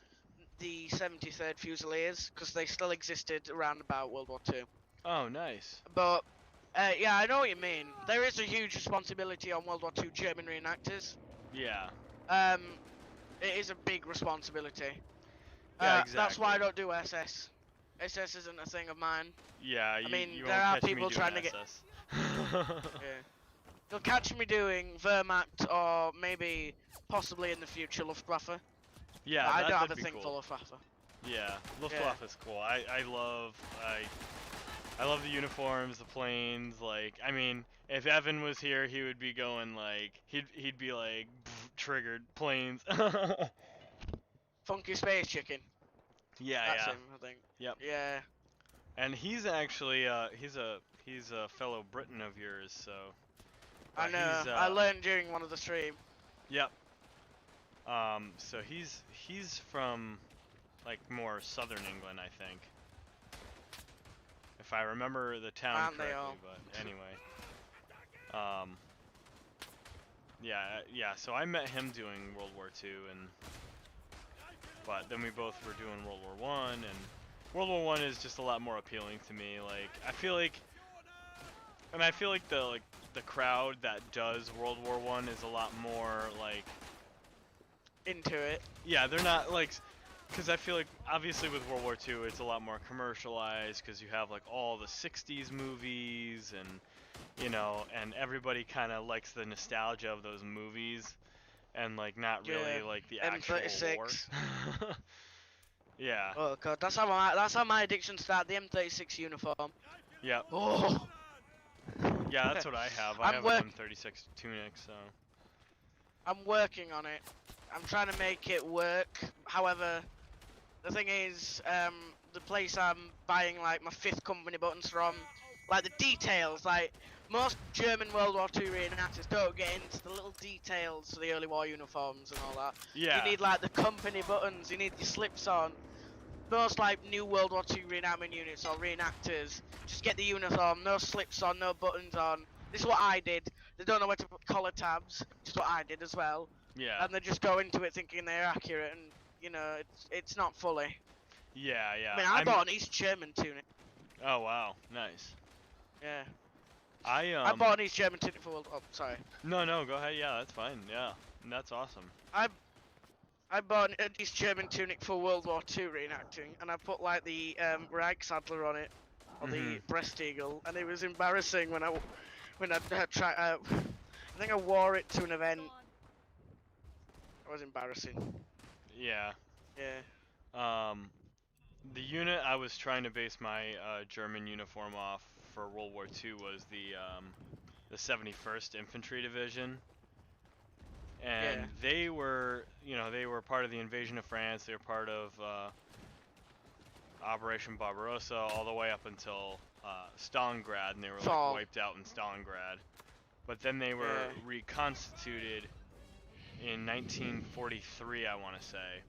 the 73rd Fusiliers because they still existed around about World War II. Oh, nice. But yeah, I know what you mean. There is a huge responsibility on World War II German reenactors. Yeah. It is a big responsibility. Yeah, exactly. That's why I don't do SS. SS isn't a thing of mine. Yeah, I mean, you there won't are catch me people doing trying to get. SS. Yeah. You'll catch me doing Wehrmacht or maybe, possibly in the future, Luftwaffe. Yeah, but I don't have that'd a be thing cool. for Luftwaffe. Yeah, Luftwaffe is cool. I love the uniforms, the planes. Like, I mean, if Evan was here, he would be going like, he'd be like, triggered planes. Funky Space Chicken. Yeah, That's yeah. him, I think. Yep. Yeah. And he's actually he's a fellow Briton of yours, so. I know. I learned during one of the stream. Yep. So he's from like more southern England, I think. If I remember the town Aren't correctly, they all? but anyway. Yeah, so I met him doing World War II, but then we both were doing World War I, and World War I is just a lot more appealing to me. Like, I feel like the crowd that does World War I is a lot more like into it. Yeah, they're not like, because I feel like obviously with World War II it's a lot more commercialized because you have like all the 60s movies and and everybody kind of likes the nostalgia of those movies and like not really like the actual war. Yeah. Oh god, that's how my addiction started. The M36 uniform. Yep. Oh. Yeah, that's what I have. I have an M36 tunic, so. I'm working on it. I'm trying to make it work. However, the thing is, the place I'm buying like my 5th company buttons from, like the details, like most German World War II reenactors don't get into the little details of the early war uniforms and all that. Yeah. You need like the company buttons, you need your slips on. Most like new World War II reenactment units or reenactors just get the uniform, no slips on, no buttons on. This is what I did. They don't know where to put collar tabs, which is what I did as well. Yeah. And they just go into it thinking they're accurate, and it's not fully. Yeah, yeah. I mean, I bought an East German tunic. Oh wow, nice. Yeah. I bought an East German tunic for World. Oh, sorry. No, go ahead. Yeah, that's fine. Yeah, that's awesome. I bought an East German tunic for World War II reenacting, and I put like the Reichsadler on it, or the breast eagle, and it was embarrassing when I tried. I think I wore it to an event. It was embarrassing. Yeah. Yeah. The unit I was trying to base my German uniform off for World War II was the 71st Infantry Division. And they were part of the invasion of France. They were part of Operation Barbarossa all the way up until Stalingrad, and they were like wiped out in Stalingrad. But then they were reconstituted in 1943, I want to say,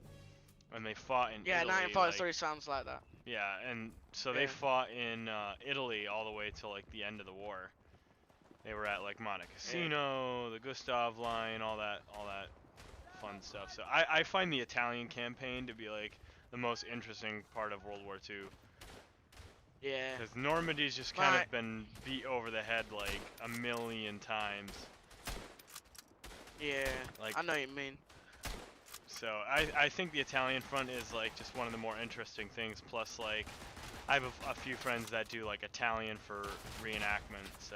when they fought in Italy. 1943 sounds like that. Yeah, and so they fought in Italy all the way till like the end of the war. They were at like Monte Cassino, the Gustav Line, all that fun stuff. So I find the Italian campaign to be like the most interesting part of World War II. Yeah. Because Normandy's just kind of been beat over the head like a million times. Yeah. Like, I know what you mean. So I think the Italian front is like just one of the more interesting things. Plus like I have a few friends that do like Italian for reenactment, so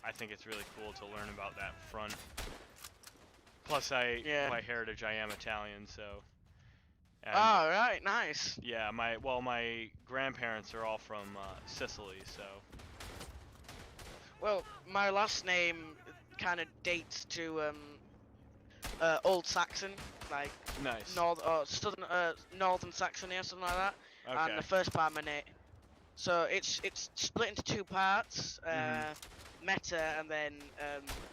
I think it's really cool to learn about that front. Plus by heritage I am Italian, so. And, oh right, nice. Yeah, my grandparents are all from Sicily, so. Well, my last name kind of dates to Old Saxon, like Nice. southern Northern Saxony or something like that. And Okay. the first part of my name, so it's split into two parts, Mhm. Meta and then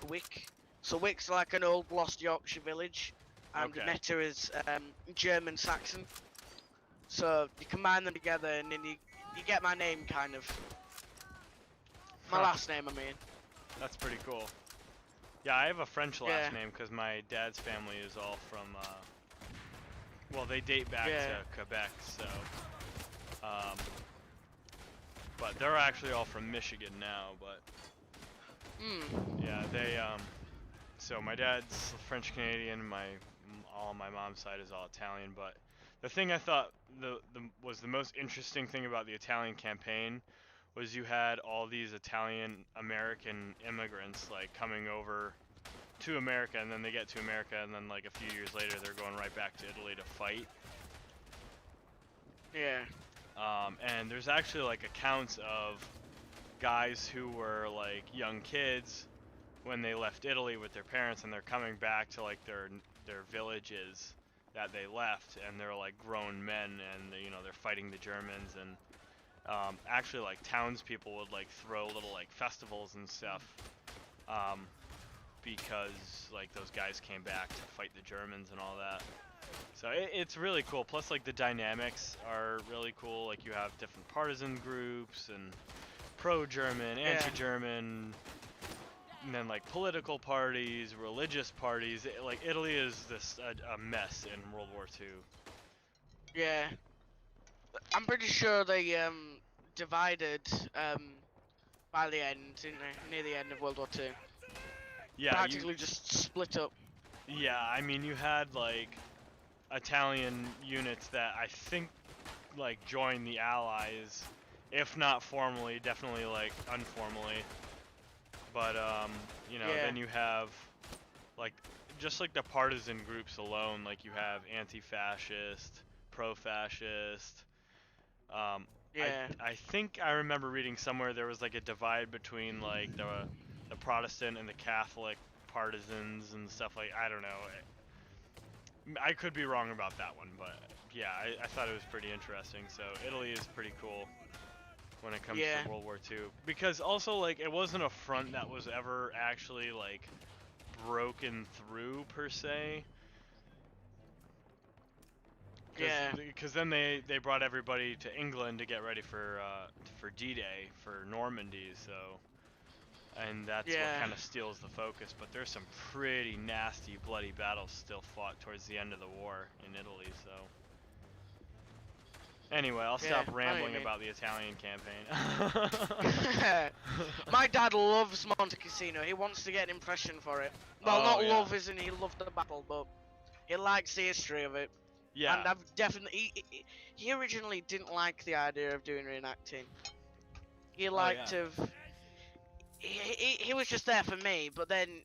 Wick. So Wick's like an old lost Yorkshire village, and Okay. Meta is German Saxon. So you combine them together, and then you get my name kind of. My Huh. last name, I mean. That's pretty cool. Yeah, I have a French Yeah. last name because my dad's family is all from. Well, they date back Yeah. to Quebec, so. Um, but they're actually all from Michigan now. But Hmm. yeah, they. So my dad's French Canadian. All my mom's side is all Italian. But the thing I thought was the most interesting thing about the Italian campaign was you had all these Italian American immigrants like coming over to America, and then they get to America, and then like a few years later they're going right back to Italy to fight. Yeah. And there's actually like accounts of guys who were like young kids when they left Italy with their parents, and they're coming back to like their villages that they left, and they're like grown men, and they're fighting the Germans, and actually like townspeople would like throw little like festivals and stuff, um, because like those guys came back to fight the Germans and all that. So it's really cool. Plus like the dynamics are really cool. Like you have different partisan groups and pro-German, Yeah. anti-German, and then like political parties, religious parties. Like Italy is a mess in World War II. Yeah. I'm pretty sure they divided by the end, didn't they? Near the end of World War Two. Yeah, Practically just split up. yeah, I mean you had like Italian units that I think like joined the Allies, if not formally, definitely like unformally. But Yeah. then you have like just like the partisan groups alone, like you have anti-fascist, pro-fascist. Um, Yeah. I think I remember reading somewhere there was like a divide between like the Protestant and the Catholic partisans and stuff like I don't know. I could be wrong about that one, but yeah, I thought it was pretty interesting. So Italy is pretty cool when it comes Yeah. to World War II, because also like it wasn't a front that was ever actually like broken through per se. Yeah. Because then they brought everybody to England to get ready for D-Day, for Normandy, so and that's what Yeah. kind of steals the focus. But there's some pretty nasty, bloody battles still fought towards the end of the war in Italy. So anyway, I'll Yeah. stop I know what you rambling mean. about the Italian campaign. My dad loves Monte Cassino. He wants to get an impression for it. Well, Oh not yeah, love, isn't he? Loved the battle, but he likes the history of it. yeah. And I've definitely. He originally didn't like the idea of doing reenacting. He Oh yeah. liked to. He was just there for me, but then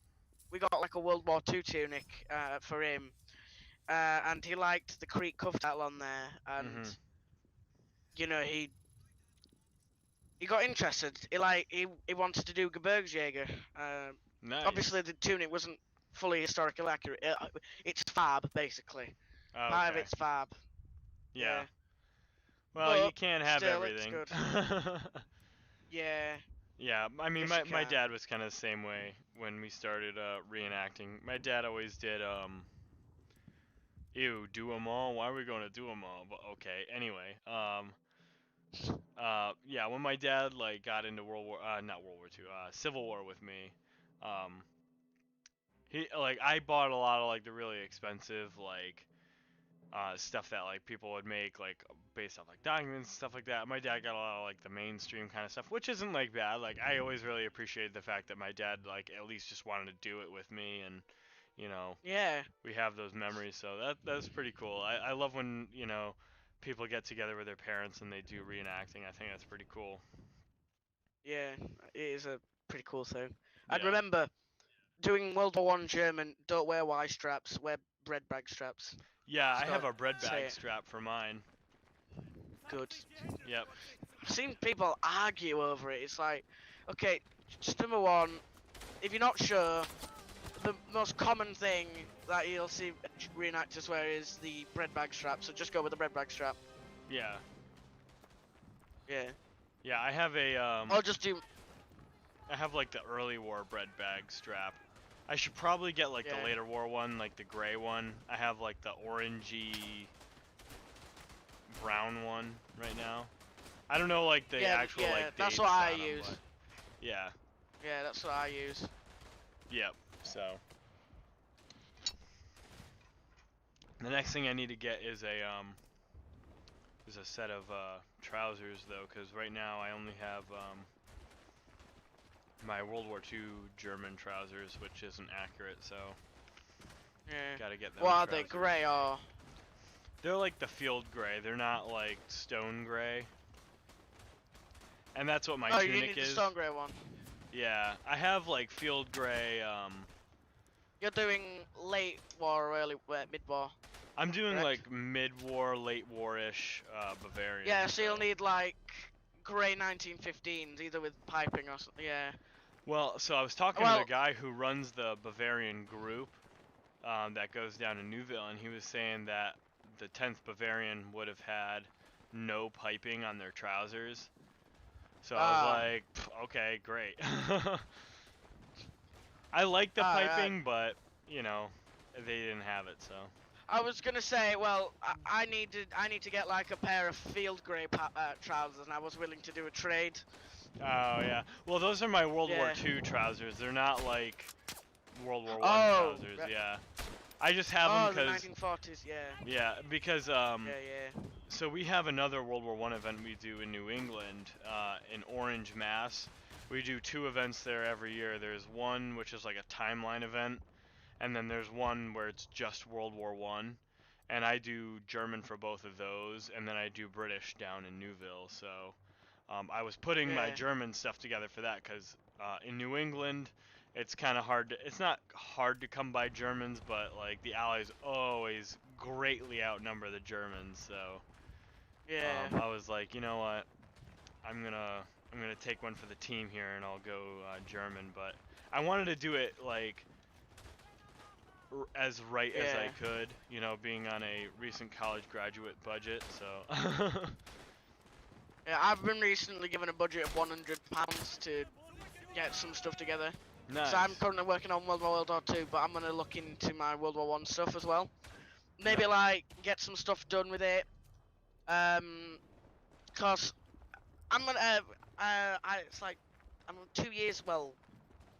we got like a World War Two tunic for him, and he liked the Creek cuff title on there, and Mhm. he got interested. He wanted to do Gebirgsjäger. Nice. Obviously the tunic wasn't fully historically accurate. It's fab basically. Oh, Part of okay. it's fab. Yeah. Yeah, Well, you but can't have still it's everything. good. Yeah, Yeah, I mean, guess you my can. dad was kind of the same way when we started reenacting. My dad always did, ew, do 'em all? Why are we going to do 'em all? But okay, anyway, yeah, when my dad, like, got into not World War II, Civil War with me, um, I bought a lot of, like, the really expensive, like, stuff that like people would make like based off like documents and stuff like that. My dad got a lot of like the mainstream kind of stuff, which isn't like bad. Like I always really appreciated the fact that my dad like at least just wanted to do it with me, and you know Yeah, we have those memories. So that's pretty cool. I love when people get together with their parents and they do reenacting. I think that's pretty cool. yeah, it is a pretty cool thing. I'd Yeah. remember doing World War One German. Don't wear Y straps. Wear bread bag straps. Yeah, I have Start a bread say bag it. strap for mine. Good. Yep. I've seen people argue over it. It's like, okay, Just number one, if you're not sure, the most common thing that you'll see reenactors wear is the bread bag strap. So just go with the bread bag strap. Yeah. Yeah. Yeah, I have a Or just do. I have like the early war bread bag strap. I should probably get like the Yeah. later war one, like the gray one. I have like the orangey brown one right now. I don't know like the actual like that's dates what I on 'em, use. but yeah. Yeah, that's what I use. Yep. So the next thing I need to get is a set of trousers though, because right now I only have my World War II German trousers, which isn't accurate. So Yeah. gotta get them. What are trousers. they, grey or? They're like the field gray. They're not like stone gray. And that's what my Oh, tunic you need is. the stone grey one. Yeah, I have like field gray. You're doing late war or early mid-war. I'm doing correct? like mid-war, late war-ish Bavarian. Yeah, so you'll need like grey 1915s, either with piping or something. Yeah. Well, so I was talking to the guy who runs the Bavarian group that goes down to Newville, and he was saying that the 10th Bavarian would have had no piping on their trousers. So I was like, okay, great. I like the piping, but you know, they didn't have it, so. I was gonna say, well, I need to get like a pair of field grey trousers, and I was willing to do a trade. Oh yeah. Well, those are my World War Yeah. II trousers. They're not like World War Oh, One trousers. right. Yeah. I just have Oh, them the because. 1940s, yeah. Yeah, because Yeah. So we have another World War One event we do in New England, in Orange, Mass. We do 2 events there every year. There's one which is like a timeline event, and then there's one where it's just World War One, and I do German for both of those, and then I do British down in Newville. So I was putting my Yeah. German stuff together for that because in New England, it's kind of hard to, it's not hard to come by Germans, but like the Allies always greatly outnumber the Germans. So Yeah. I was like, you know what, I'm gonna take one for the team here, and I'll go German. But I wanted to do it like as right as I could, you know, being on a recent college graduate budget. So. Yeah, I've been recently given a budget of £100 to get some stuff together. Nice. So I'm currently working on World War II, but I'm gonna look into my World War One stuff as well. Maybe Nice. like get some stuff done with it. Cause I'm gonna it's like I'm 2 years. Well,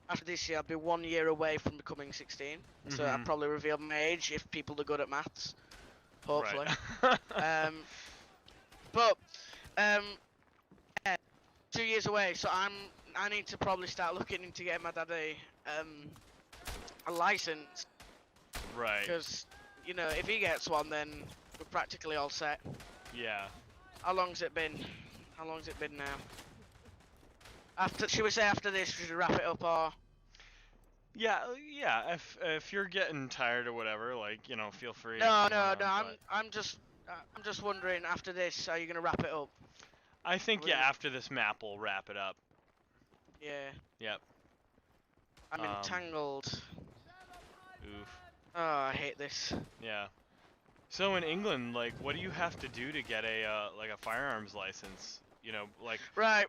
after this year, I'll be 1 year away from becoming 16. So I'll probably reveal my age if people are good at maths. Hopefully. Right. But yeah, 2 years away, so I need to probably start looking into getting my dad a license. Right. Because, you know, if he gets one, then we're practically all set. Yeah. How long's it been? How long's it been now? Should we say after this, should we wrap it up, or? Yeah, yeah. If you're getting tired or whatever, like, you know, feel free. No. But I'm just wondering. After this, are you gonna wrap it up? I think Really? after this map we'll wrap it up. Yeah. Yep. I'm entangled. Oof. Oh, I hate this. Yeah. So in England, like, what do you have to do to get a like a firearms license? You know, like. Right.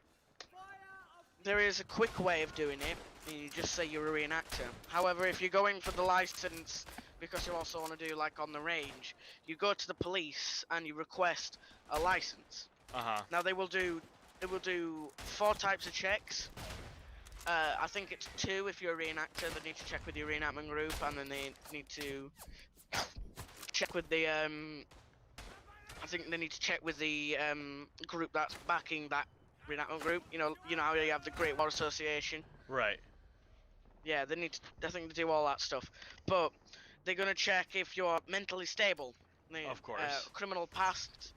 There is a quick way of doing it. You just say you're a reenactor. However, if you're going for the license because you also want to do like on the range, you go to the police and you request a license. Now they will do 4 types of checks. I think it's 2 if you're a reenactor. They need to check with your reenactment group, and then they need to check with the I think they need to check with the group that's backing that reenactment group. You know how you have the Great War Association. Right. Yeah, they need to, I think, to do all that stuff. But they're gonna check if you're mentally stable. Of course. Criminal past.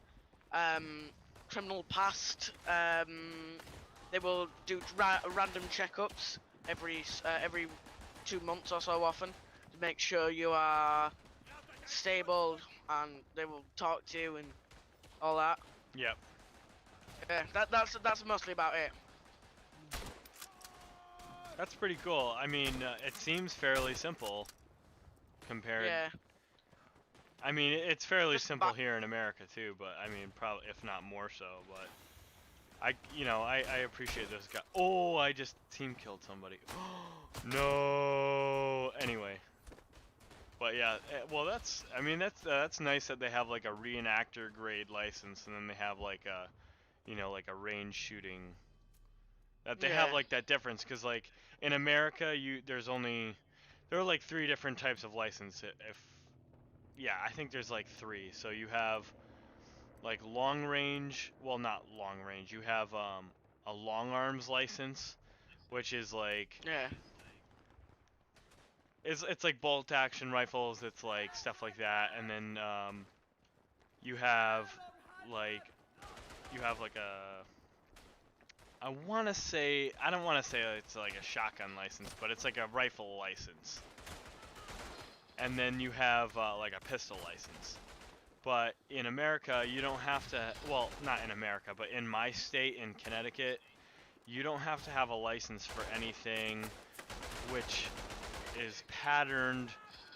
They will do random checkups every 2 months or so often to make sure you are stable, and they will talk to you and all that. Yep. Yeah, that's mostly about it. That's pretty cool. I mean, it seems fairly simple compared. Yeah. I mean, it's fairly Just simple here in America too, but I mean, probably if not more so. But I appreciate those guys. Oh, I just team killed somebody. No. Anyway. But yeah, well, I mean, that's nice that they have like a reenactor grade license, and then they have like a, like a range shooting. That they have Yeah. like that difference, because like in America, there are like 3 different types of license. Yeah, I think there's like 3. So you have like long range, well, not long range. You have a long arms license, which is like Yeah. it's like bolt action rifles. It's like stuff like that, and then you have like a, I don't want to say it's like a shotgun license, but it's like a rifle license. And then you have like a pistol license. But in America, you don't have to, well, not in America, but in my state, in Connecticut, you don't have to have a license for anything which is patterned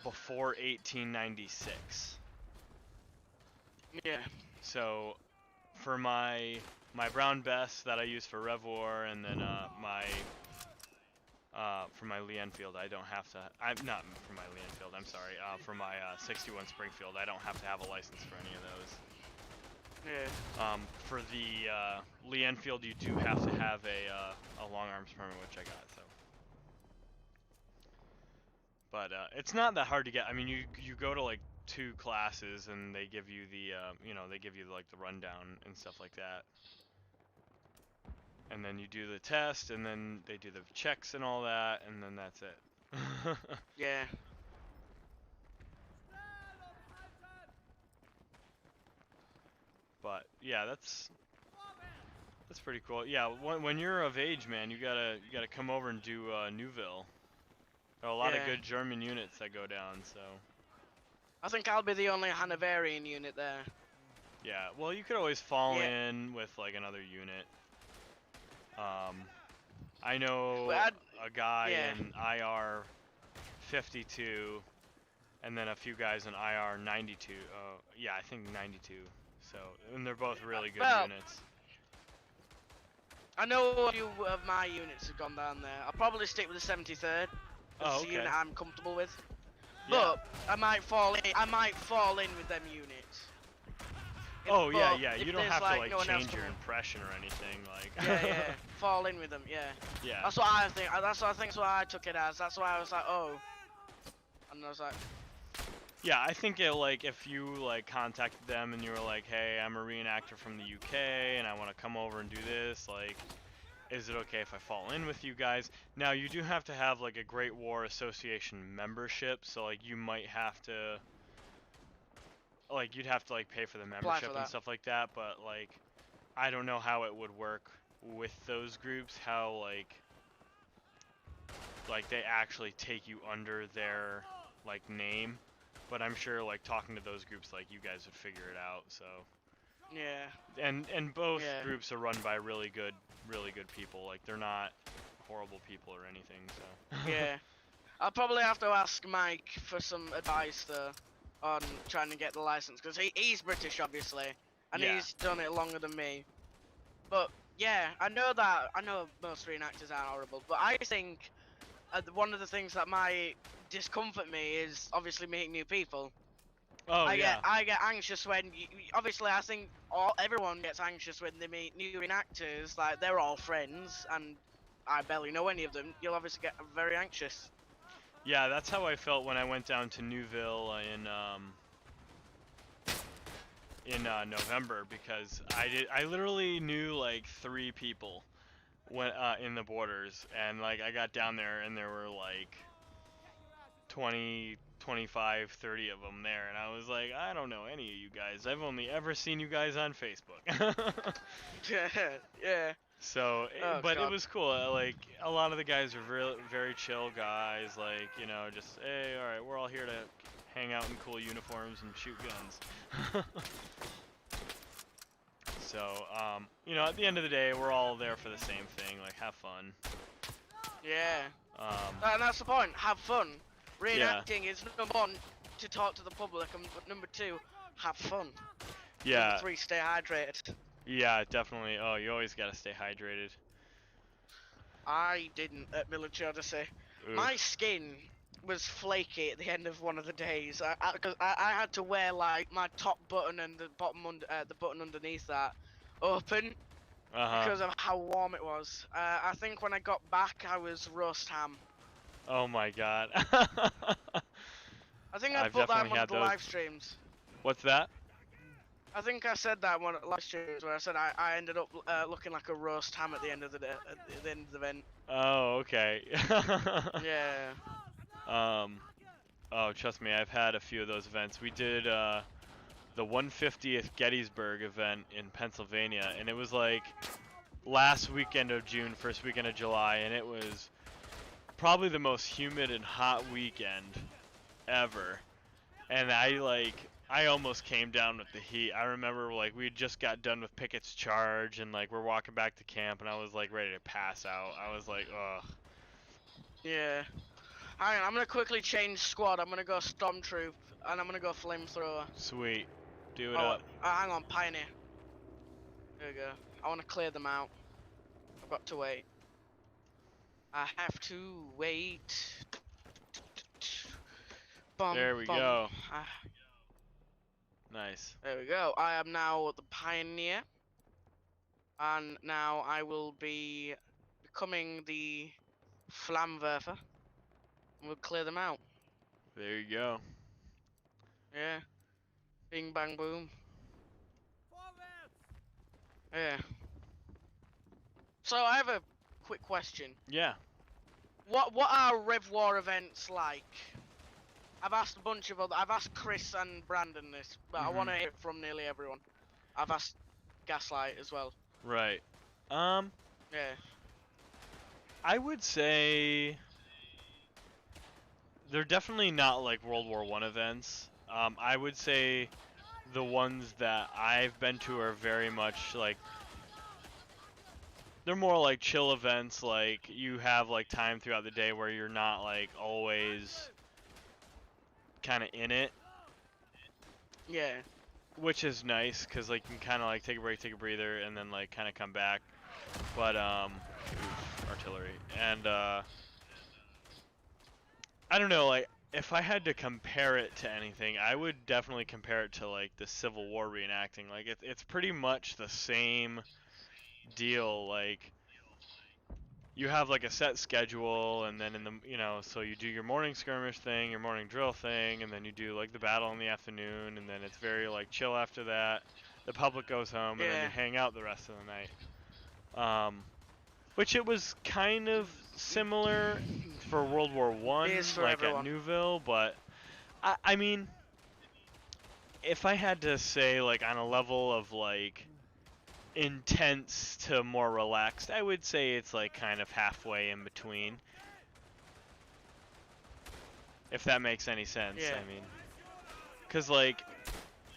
before 1896. Yeah. So for my brown bess that I use for Rev War, and then for my Lee Enfield, I don't have to. I'm not for my Lee Enfield. I'm sorry. For my 61 Springfield, I don't have to have a license for any of those. Yeah. For the Lee Enfield, you do have to have a long arms permit, which I got. So, but it's not that hard to get. I mean, you go to like 2 classes, and they give you the they give you like the rundown and stuff like that. And then you do the test, and then they do the checks and all that, and then that's it. Yeah. But yeah, that's pretty cool. Yeah, when you're of age, man, you gotta come over and do Newville. There are a lot of Yeah. good German units that go down. So I think I'll be the only Hanoverian unit there. yeah, well, you could always fall Yeah. in with like another unit. I know But a guy yeah. in IR 52, and then a few guys in IR 92. Yeah, I think 92. So, and they're both really good Well, units. I know a few of my units have gone down there. I'll probably stick with the 73rd. Oh, It's the unit okay. I'm comfortable with. Yeah. But I might fall in with them units. Oh yeah, But yeah. if You don't there's, have to like no one else change your coming- impression or anything. Like. Yeah, yeah. Fall in with them. Yeah. Yeah. That's what I think. That's what I took it as. That's why I was like, oh. And I was like, Yeah, I think like if you like contacted them and you were like, hey, I'm a reenactor from the UK and I want to come over and do this, like, is it okay if I fall in with you guys? Now you do have to have like a Great War Association membership, so like you might have to, like you'd have to like pay for the membership and that. stuff like that, but like I don't know how it would work with those groups, how like they actually take you under their like name. But I'm sure, like, talking to those groups, like, you guys would figure it out, so. yeah. And both Yeah. groups are run by really good people. Like, they're not horrible people or anything, so. Yeah. I'll probably have to ask Mike for some advice though on trying to get the license because he's British obviously and Yeah. he's done it longer than me. But yeah, I know most reenactors aren't horrible, but I think one of the things that might discomfort me is obviously meeting new people. Oh, yeah. I get anxious when obviously I think everyone gets anxious when they meet new reenactors. Like they're all friends and I barely know any of them. You'll obviously get very anxious. Yeah, that's how I felt when I went down to Newville in November, because I literally knew like 3 people when in the borders, and like I got down there and there were like 20, 25, 30 of them there, and I was like, I don't know any of you guys. I've only ever seen you guys on Facebook. Yeah. So, Oh, but God. it was cool. Like a lot of the guys are very, very chill guys. Like, just hey, all right, we're all here to hang out in cool uniforms and shoot guns. So, at the end of the day, we're all there for the same thing. Like, have fun. Yeah. Um, And that's the point. Have fun. yeah, Reenacting is number one, to talk to the public, and number two, have fun. Number yeah, three, stay hydrated. yeah, definitely. Oh, you always gotta stay hydrated. I didn't at Military Odyssey. My Oof. skin was flaky at the end of one of the days. Cause I had to wear like my top button and the the button underneath that open Uh-huh. because of how warm it was. I think when I got back, I was roast ham. Oh my god. I think I I've put that in definitely one of had the those. live streams. What's that? I think I said that in one of the live streams where I said I ended up looking like a roast ham at the end of the day, at the end of the event. Oh, okay. Yeah. Um, oh, trust me, I've had a few of those events. We did the 150th Gettysburg event in Pennsylvania, and it was like last weekend of June, first weekend of July, and it was probably the most humid and hot weekend ever. And I almost came down with the heat. I remember like we just got done with Pickett's charge, and like we're walking back to camp, and I was like ready to pass out. I was like, ugh. Yeah. Hang on, I'm gonna quickly change squad. I'm gonna go Stormtroop, and I'm gonna go Flamethrower. Sweet. Do it Oh, up. hang on, Pioneer. There we go. I wanna clear them out. I've got to wait. I have to wait. Bum, There we bum. go. Nice. There we go. I am now the Pioneer. And now I will be becoming the Flamwerfer. And we'll clear them out. There you go. Yeah. Bing bang boom. Yeah. So I have a quick question. Yeah. What are Rev War events like? I've asked a bunch of I've asked Chris and Brandon this, but I want to hear it from nearly everyone. I've asked Gaslight as well. Right. Yeah. I would say they're definitely not like World War One events. I would say the ones that I've been to are very much like they're more like chill events. Like you have like time throughout the day where you're not like always kind of in it. Yeah. Which is nice because like you can kind of like take a break, take a breather, and then like kind of come back. But oof, artillery, and I don't know, like if I had to compare it to anything, I would definitely compare it to like the Civil War reenacting. Like it's pretty much the same deal. Like you have like a set schedule, and then in the so you do your morning skirmish thing, your morning drill thing, and then you do like the battle in the afternoon, and then it's very like chill after that. The public goes home, and then Yeah. you hang out the rest of the night. Which it was kind of similar for World War One, It is for like at everyone. Newville, but I mean, if I had to say like on a level of like intense to more relaxed, I would say it's like kind of halfway in between. If that makes any sense, Yeah. I mean, because like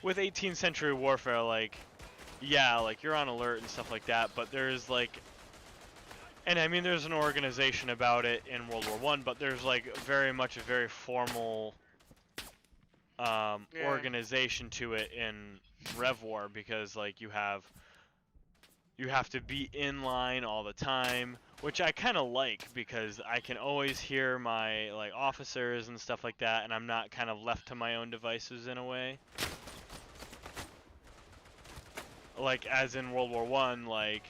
with 18th century warfare, like yeah, like you're on alert and stuff like that, but there's like and I mean, there's an organization about it in World War One, but there's like very much a very formal Yeah. organization to it in Rev War because like you have to be in line all the time, which I kind of like because I can always hear my like officers and stuff like that, and I'm not kind of left to my own devices in a way. Like as in World War One, like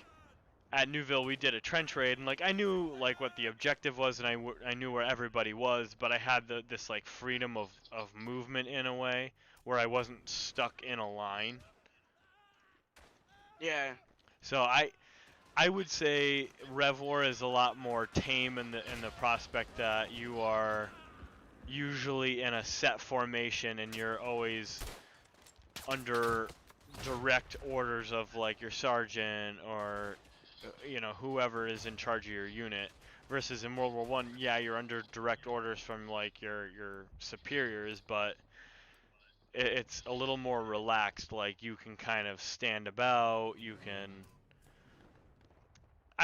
at Newville we did a trench raid, and like I knew like what the objective was, and I knew where everybody was, but I had this like freedom of movement in a way where I wasn't stuck in a line. Yeah. So I would say Rev War is a lot more tame in the prospect that you are usually in a set formation and you're always under direct orders of like your sergeant or whoever is in charge of your unit, versus in World War One, yeah, you're under direct orders from like your superiors, but it's a little more relaxed. Like you can kind of stand about, you can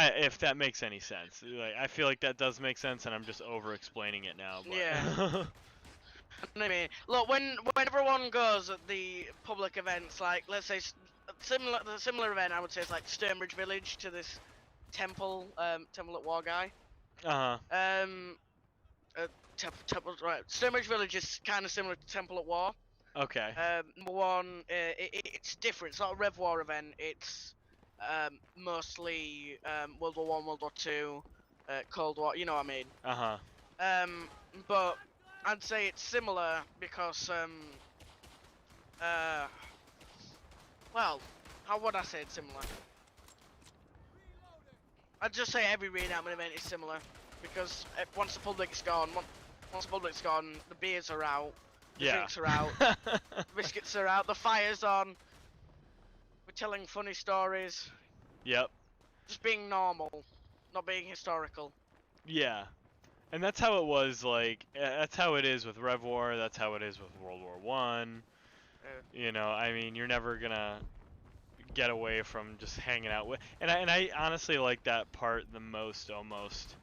if that makes any sense. Like, I feel like that does make sense, and I'm just over-explaining it now. But Yeah. I mean, look, when everyone goes at the public events, like let's say the similar event, I would say it's like Stonebridge Village to this temple, temple at Warguy. uh-huh. Temple, right? Stonebridge Village is kind of similar to Temple at War. Okay. Number one, it's different. It's not a Rev War event. It's mostly World War One, World War Two, Cold War. You know what I mean? Uh-huh. But I'd say it's similar because well, how would I say it's similar? I'd just say every reenactment event is similar because once the public's gone, once the public's gone, the beers are out, the drinks are out, the biscuits are out, the fire's on. We're telling funny stories. Yep. Just being normal, not being historical. Yeah. And that's how it was, like, that's how it is with Rev War, that's how it is with World War One. You know, I mean, you're never gonna get away from just hanging out with, and I honestly like that part the most, almost.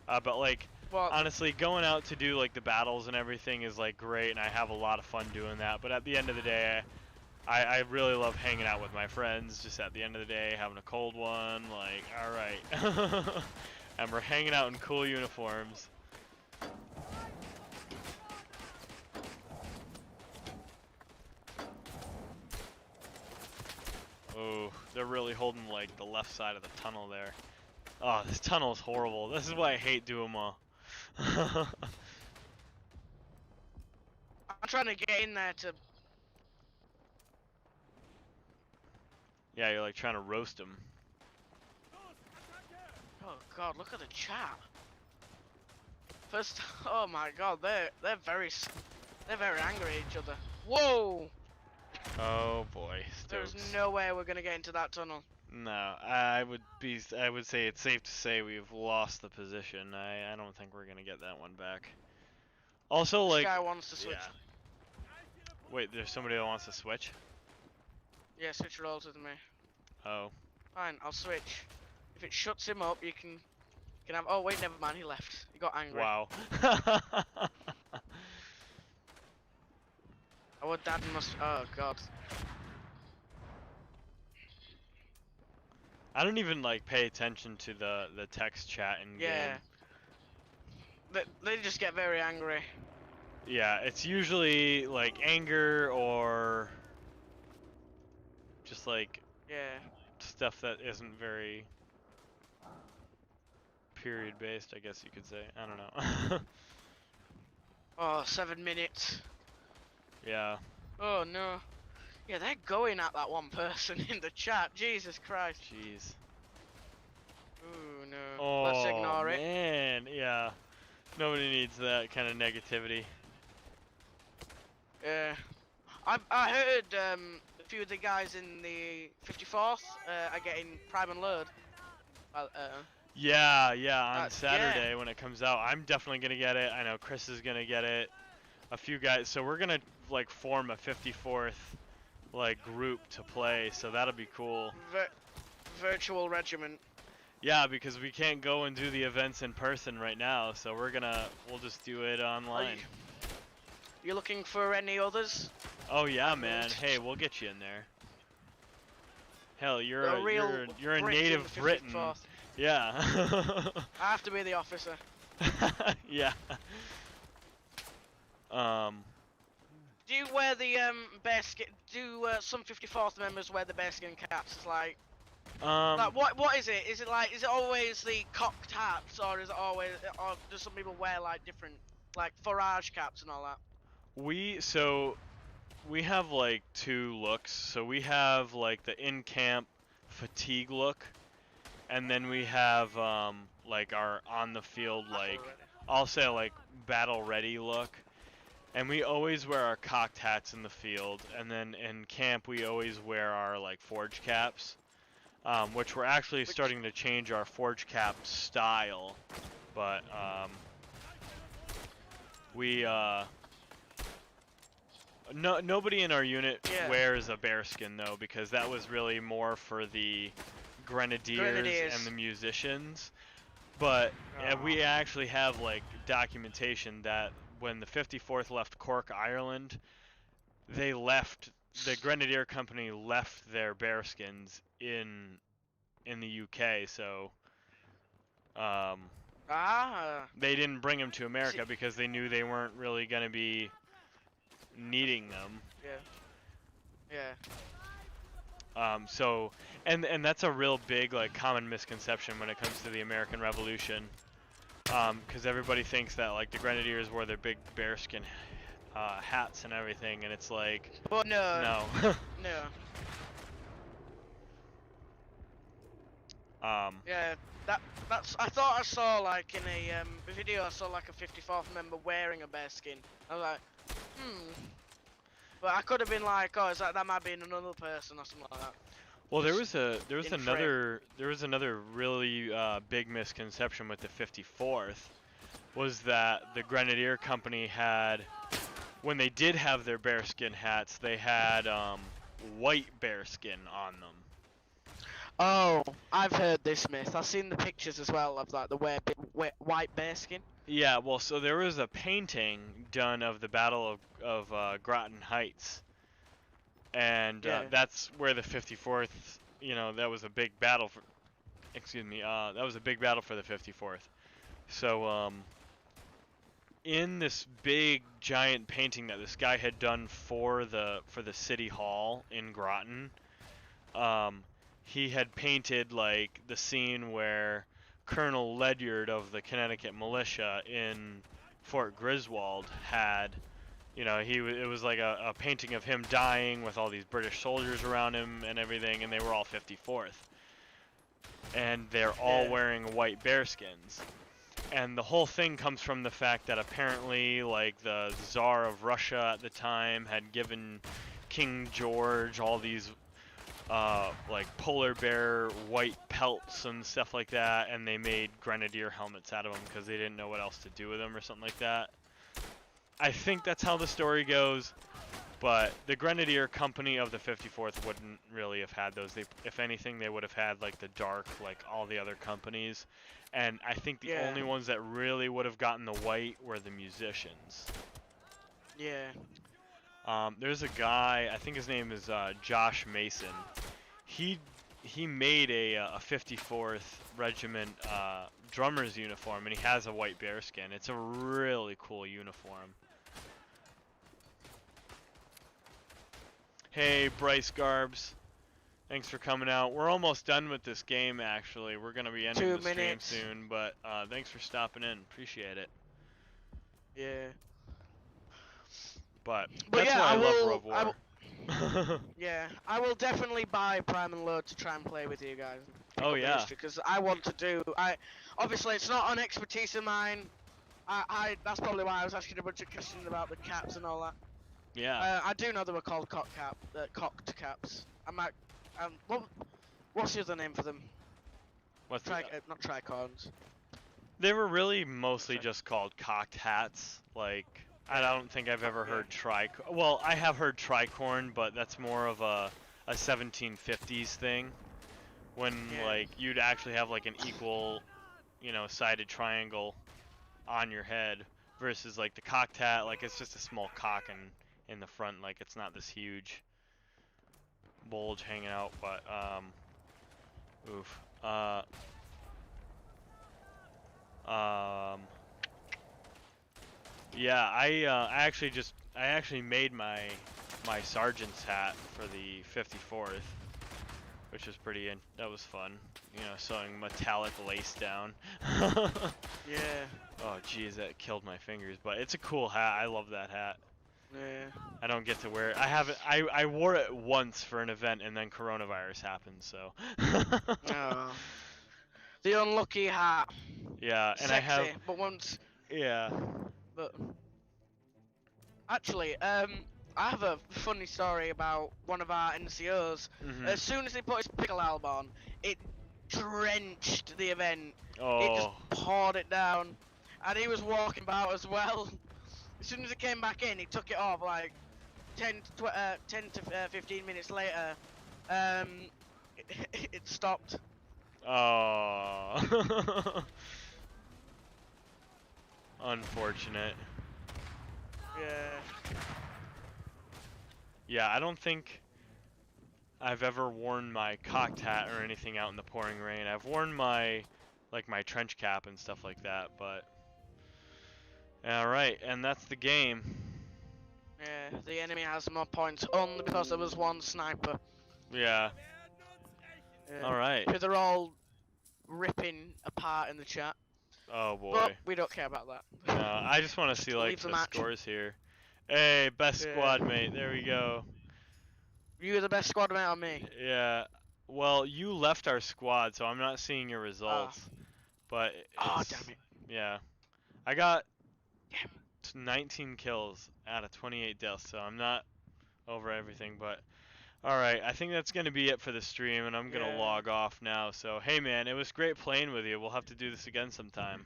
But like, well, honestly, going out to do like the battles and everything is like great, and I have a lot of fun doing that. But at the end of the day, I really love hanging out with my friends. Just at the end of the day, having a cold one, like, all right, and we're hanging out in cool uniforms. Oh, they're really holding like the left side of the tunnel there. Oh, this tunnel is horrible. This is why I hate Duomo. I'm trying to get in there to. Yeah, you're like trying to roast him. Oh God, look at the chat. First, oh my God, they're very angry at each other. Whoa! Oh boy, There's Stokes. no way we're gonna get into that tunnel. No, I would say it's safe to say we've lost the position. I don't think we're gonna get that one back. Also, This like, guy wants to switch. yeah. Wait, there's somebody that wants to switch? Yeah, switch roles with me. Oh. Fine, I'll switch. If it shuts him up, you can have. Oh wait, never mind. He left. He got angry. Wow. Our dad must. Oh God. I don't even like pay attention to the text chat in Yeah. game. They just get very angry. Yeah, it's usually like anger or just like Yeah. stuff that isn't very period based, I guess you could say. I don't know. Oh, 7 minutes. Yeah. Oh no. Yeah, they're going at that one person in the chat. Jesus Christ. Jeez. Ooh no. Oh, Let's ignore it. man. Yeah. Nobody needs that kind of negativity. Yeah. I heard a few of the guys in the 54th are getting Prime and Load. Yeah, on Saturday yeah. when it comes out, I'm definitely gonna get it. I know Chris is gonna get it. A few guys, so we're gonna like form a 54th like group to play, so that'll be cool. Virtual regiment. Yeah, because we can't go and do the events in person right now, so we'll just do it online. You looking for any others? Oh yeah, man. Hey, we'll get you in there. Hell, you're a native Briton. Yeah. I have to be the officer. Yeah. Do you wear the bearskin? Do some 54th members wear the bearskin caps? It's like what is it? Is it always the cocked hats, or is it always, or do some people wear like different, like forage caps and all that? We have like two looks. So we have like the in-camp fatigue look, and then we have like our on the field, like I'll say like battle ready look. And we always wear our cocked hats in the field, and then in camp we always wear our like forge caps, which we're actually starting to change our forge cap style, but nobody in our unit wears a bearskin though, because that was really more for the grenadiers and the musicians. But we actually have like documentation that when the 54th left Cork, Ireland, they left, the Grenadier Company left their bearskins in the UK, so they didn't bring them to America because they knew they weren't really going to be needing them. So, and that's a real big like common misconception when it comes to the American Revolution, because everybody thinks that like the Grenadiers wore their big bearskin hats and everything, and it's like, well, no. No. Yeah, that's. I thought I saw like in a video. I saw like a 54th member wearing a bearskin. I was like, but I could have been like, oh, is that might be another person or something like that. Well, there was another really big misconception with the 54th, was that the Grenadier Company had, when they did have their bearskin hats, they had white bearskin on them. Oh, I've heard this myth. I've seen the pictures as well of like the white bearskin. Yeah, well, so there was a painting done of the Battle of Groton Heights, and that's where the 54th, that was a big battle for, that was a big battle for the 54th. So, in this big giant painting that this guy had done for the city hall in Groton, he had painted like the scene where Colonel Ledyard of the Connecticut militia in Fort Griswold had, it was like a painting of him dying with all these British soldiers around him and everything, and they were all 54th. And they're all wearing white bearskins. And the whole thing comes from the fact that apparently, like, the Tsar of Russia at the time had given King George all these like polar bear white pelts and stuff like that, and they made grenadier helmets out of them because they didn't know what else to do with them or something like that. I think that's how the story goes, but the Grenadier Company of the 54th wouldn't really have had those. If anything, they would have had like the dark, like all the other companies, and I think the only ones that really would have gotten the white were the musicians. There's a guy, I think his name is Josh Mason. He made a 54th Regiment drummer's uniform, and he has a white bearskin. It's a really cool uniform. Hey, Bryce Garbs. Thanks for coming out. We're almost done with this game, actually. We're going to be ending the stream soon, but thanks for stopping in. Appreciate it. Yeah. But that's why I love Rob War. Yeah, I will definitely buy Prime and Load to try and play with you guys. Oh yeah. Because I want to do. Obviously it's not an expertise of mine. That's probably why I was asking a bunch of questions about the caps and all that. Yeah. I do know they were called cocked caps. I might. What's the other name for them? What's not tricorns. They were really mostly just called cocked hats. Like, I don't think I've ever heard well, I have heard tricorn, but that's more of a 1750s thing. When like you'd actually have like an equal, sided triangle on your head, versus like the cocked hat, like it's just a small cock in the front, like it's not this huge bulge hanging out, but yeah, I actually made my sergeant's hat for the 54th, which was that was fun, sewing metallic lace down. Yeah. Oh geez, that killed my fingers, but it's a cool hat. I love that hat. Yeah. I don't get to wear it. I wore it once for an event, and then coronavirus happened, so. Oh. The unlucky hat. Yeah, and Sexy, I have. But once. Yeah. But. Actually, I have a funny story about one of our NCOs. Mm-hmm. As soon as he put his pickle album on, it drenched the event. Oh. It just poured it down, and he was walking about as well. As soon as he came back in, he took it off like 10 to 15 minutes later. It stopped. Oh. Unfortunate. Yeah. Yeah, I don't think I've ever worn my cocked hat or anything out in the pouring rain. I've worn my my trench cap and stuff like that, but all right, and that's the game. Yeah, the enemy has more points only because there was one sniper. Yeah. All right. Who they're all ripping apart in the chat. Oh But boy. we don't care about that. No, I just want to see Just leave the the match. scores here. Hey, best Yeah. squad mate. There we go. You were the best squad mate on me. Yeah. Well, you left our squad, so I'm not seeing your Ah. results. But Oh, it's damn it. yeah. I got Damn. 19 kills out of 28 deaths, so I'm not over everything, but all right, I think that's going to be it for the stream, and I'm going to Yeah. log off now. So, hey man, it was great playing with you. We'll have to do this again sometime.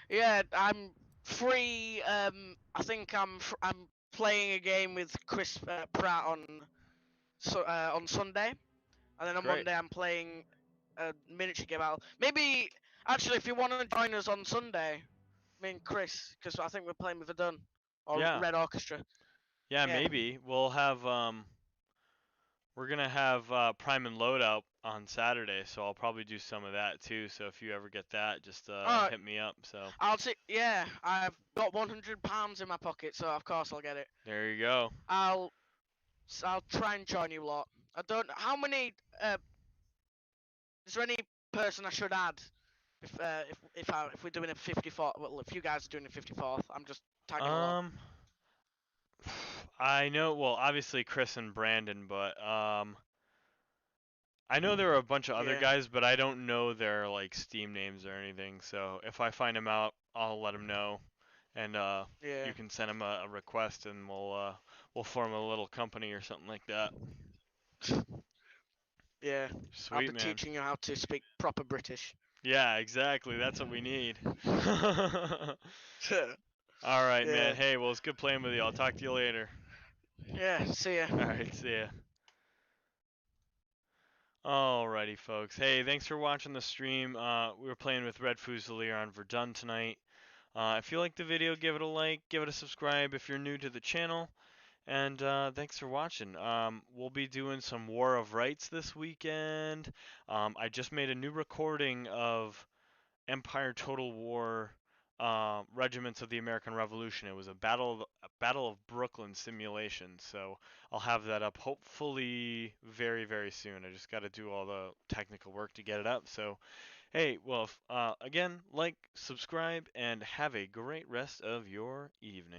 Yeah, I'm free. I think I'm playing a game with Chris Pratt on Sunday, and then on Great. Monday I'm playing a miniature game. Maybe actually, if you want to join us on Sunday, me and Chris, because I think we're playing with Verdun or Yeah. Red Orchestra. Yeah, Yeah. maybe. We're going to have Prime and Loadout on Saturday, so I'll probably do some of that too. So if you ever get that, just Alright, hit me up. So, I'll see. Yeah, I've got £100 in my pocket, so of course I'll get it. there you go. I'll I'll try and join you lot. I don't. How many? Is there any person I should add? If we're doing a 54th, well, if you guys are doing a 54th, I'm just tagging along. Um I know, well, obviously Chris and Brandon, but I know there are a bunch of other Yeah, guys, but I don't know their Steam names or anything. So if I find them out, I'll let them know, and yeah, you can send them a request, and we'll form a little company or something like that. yeah. I'll Sweet be man. teaching you how to speak proper British. Yeah, exactly. That's what we need. All right, man. Yeah, Hey, well, it's good playing with you. I'll talk to you later. yeah. See ya. All right, see ya. Alrighty, folks. Hey, thanks for watching the stream. We were playing with Red Fusilier on Verdun tonight. If you liked the video, give it a like, give it a subscribe if you're new to the channel, and thanks for watching. We'll be doing some War of Rights this weekend. I just made a new recording of Empire Total War Regiments of the American Revolution. It was a Battle of Brooklyn simulation, so I'll have that up hopefully very, very soon. I just got to do all the technical work to get it up. So hey, well, again, like, subscribe, and have a great rest of your evening.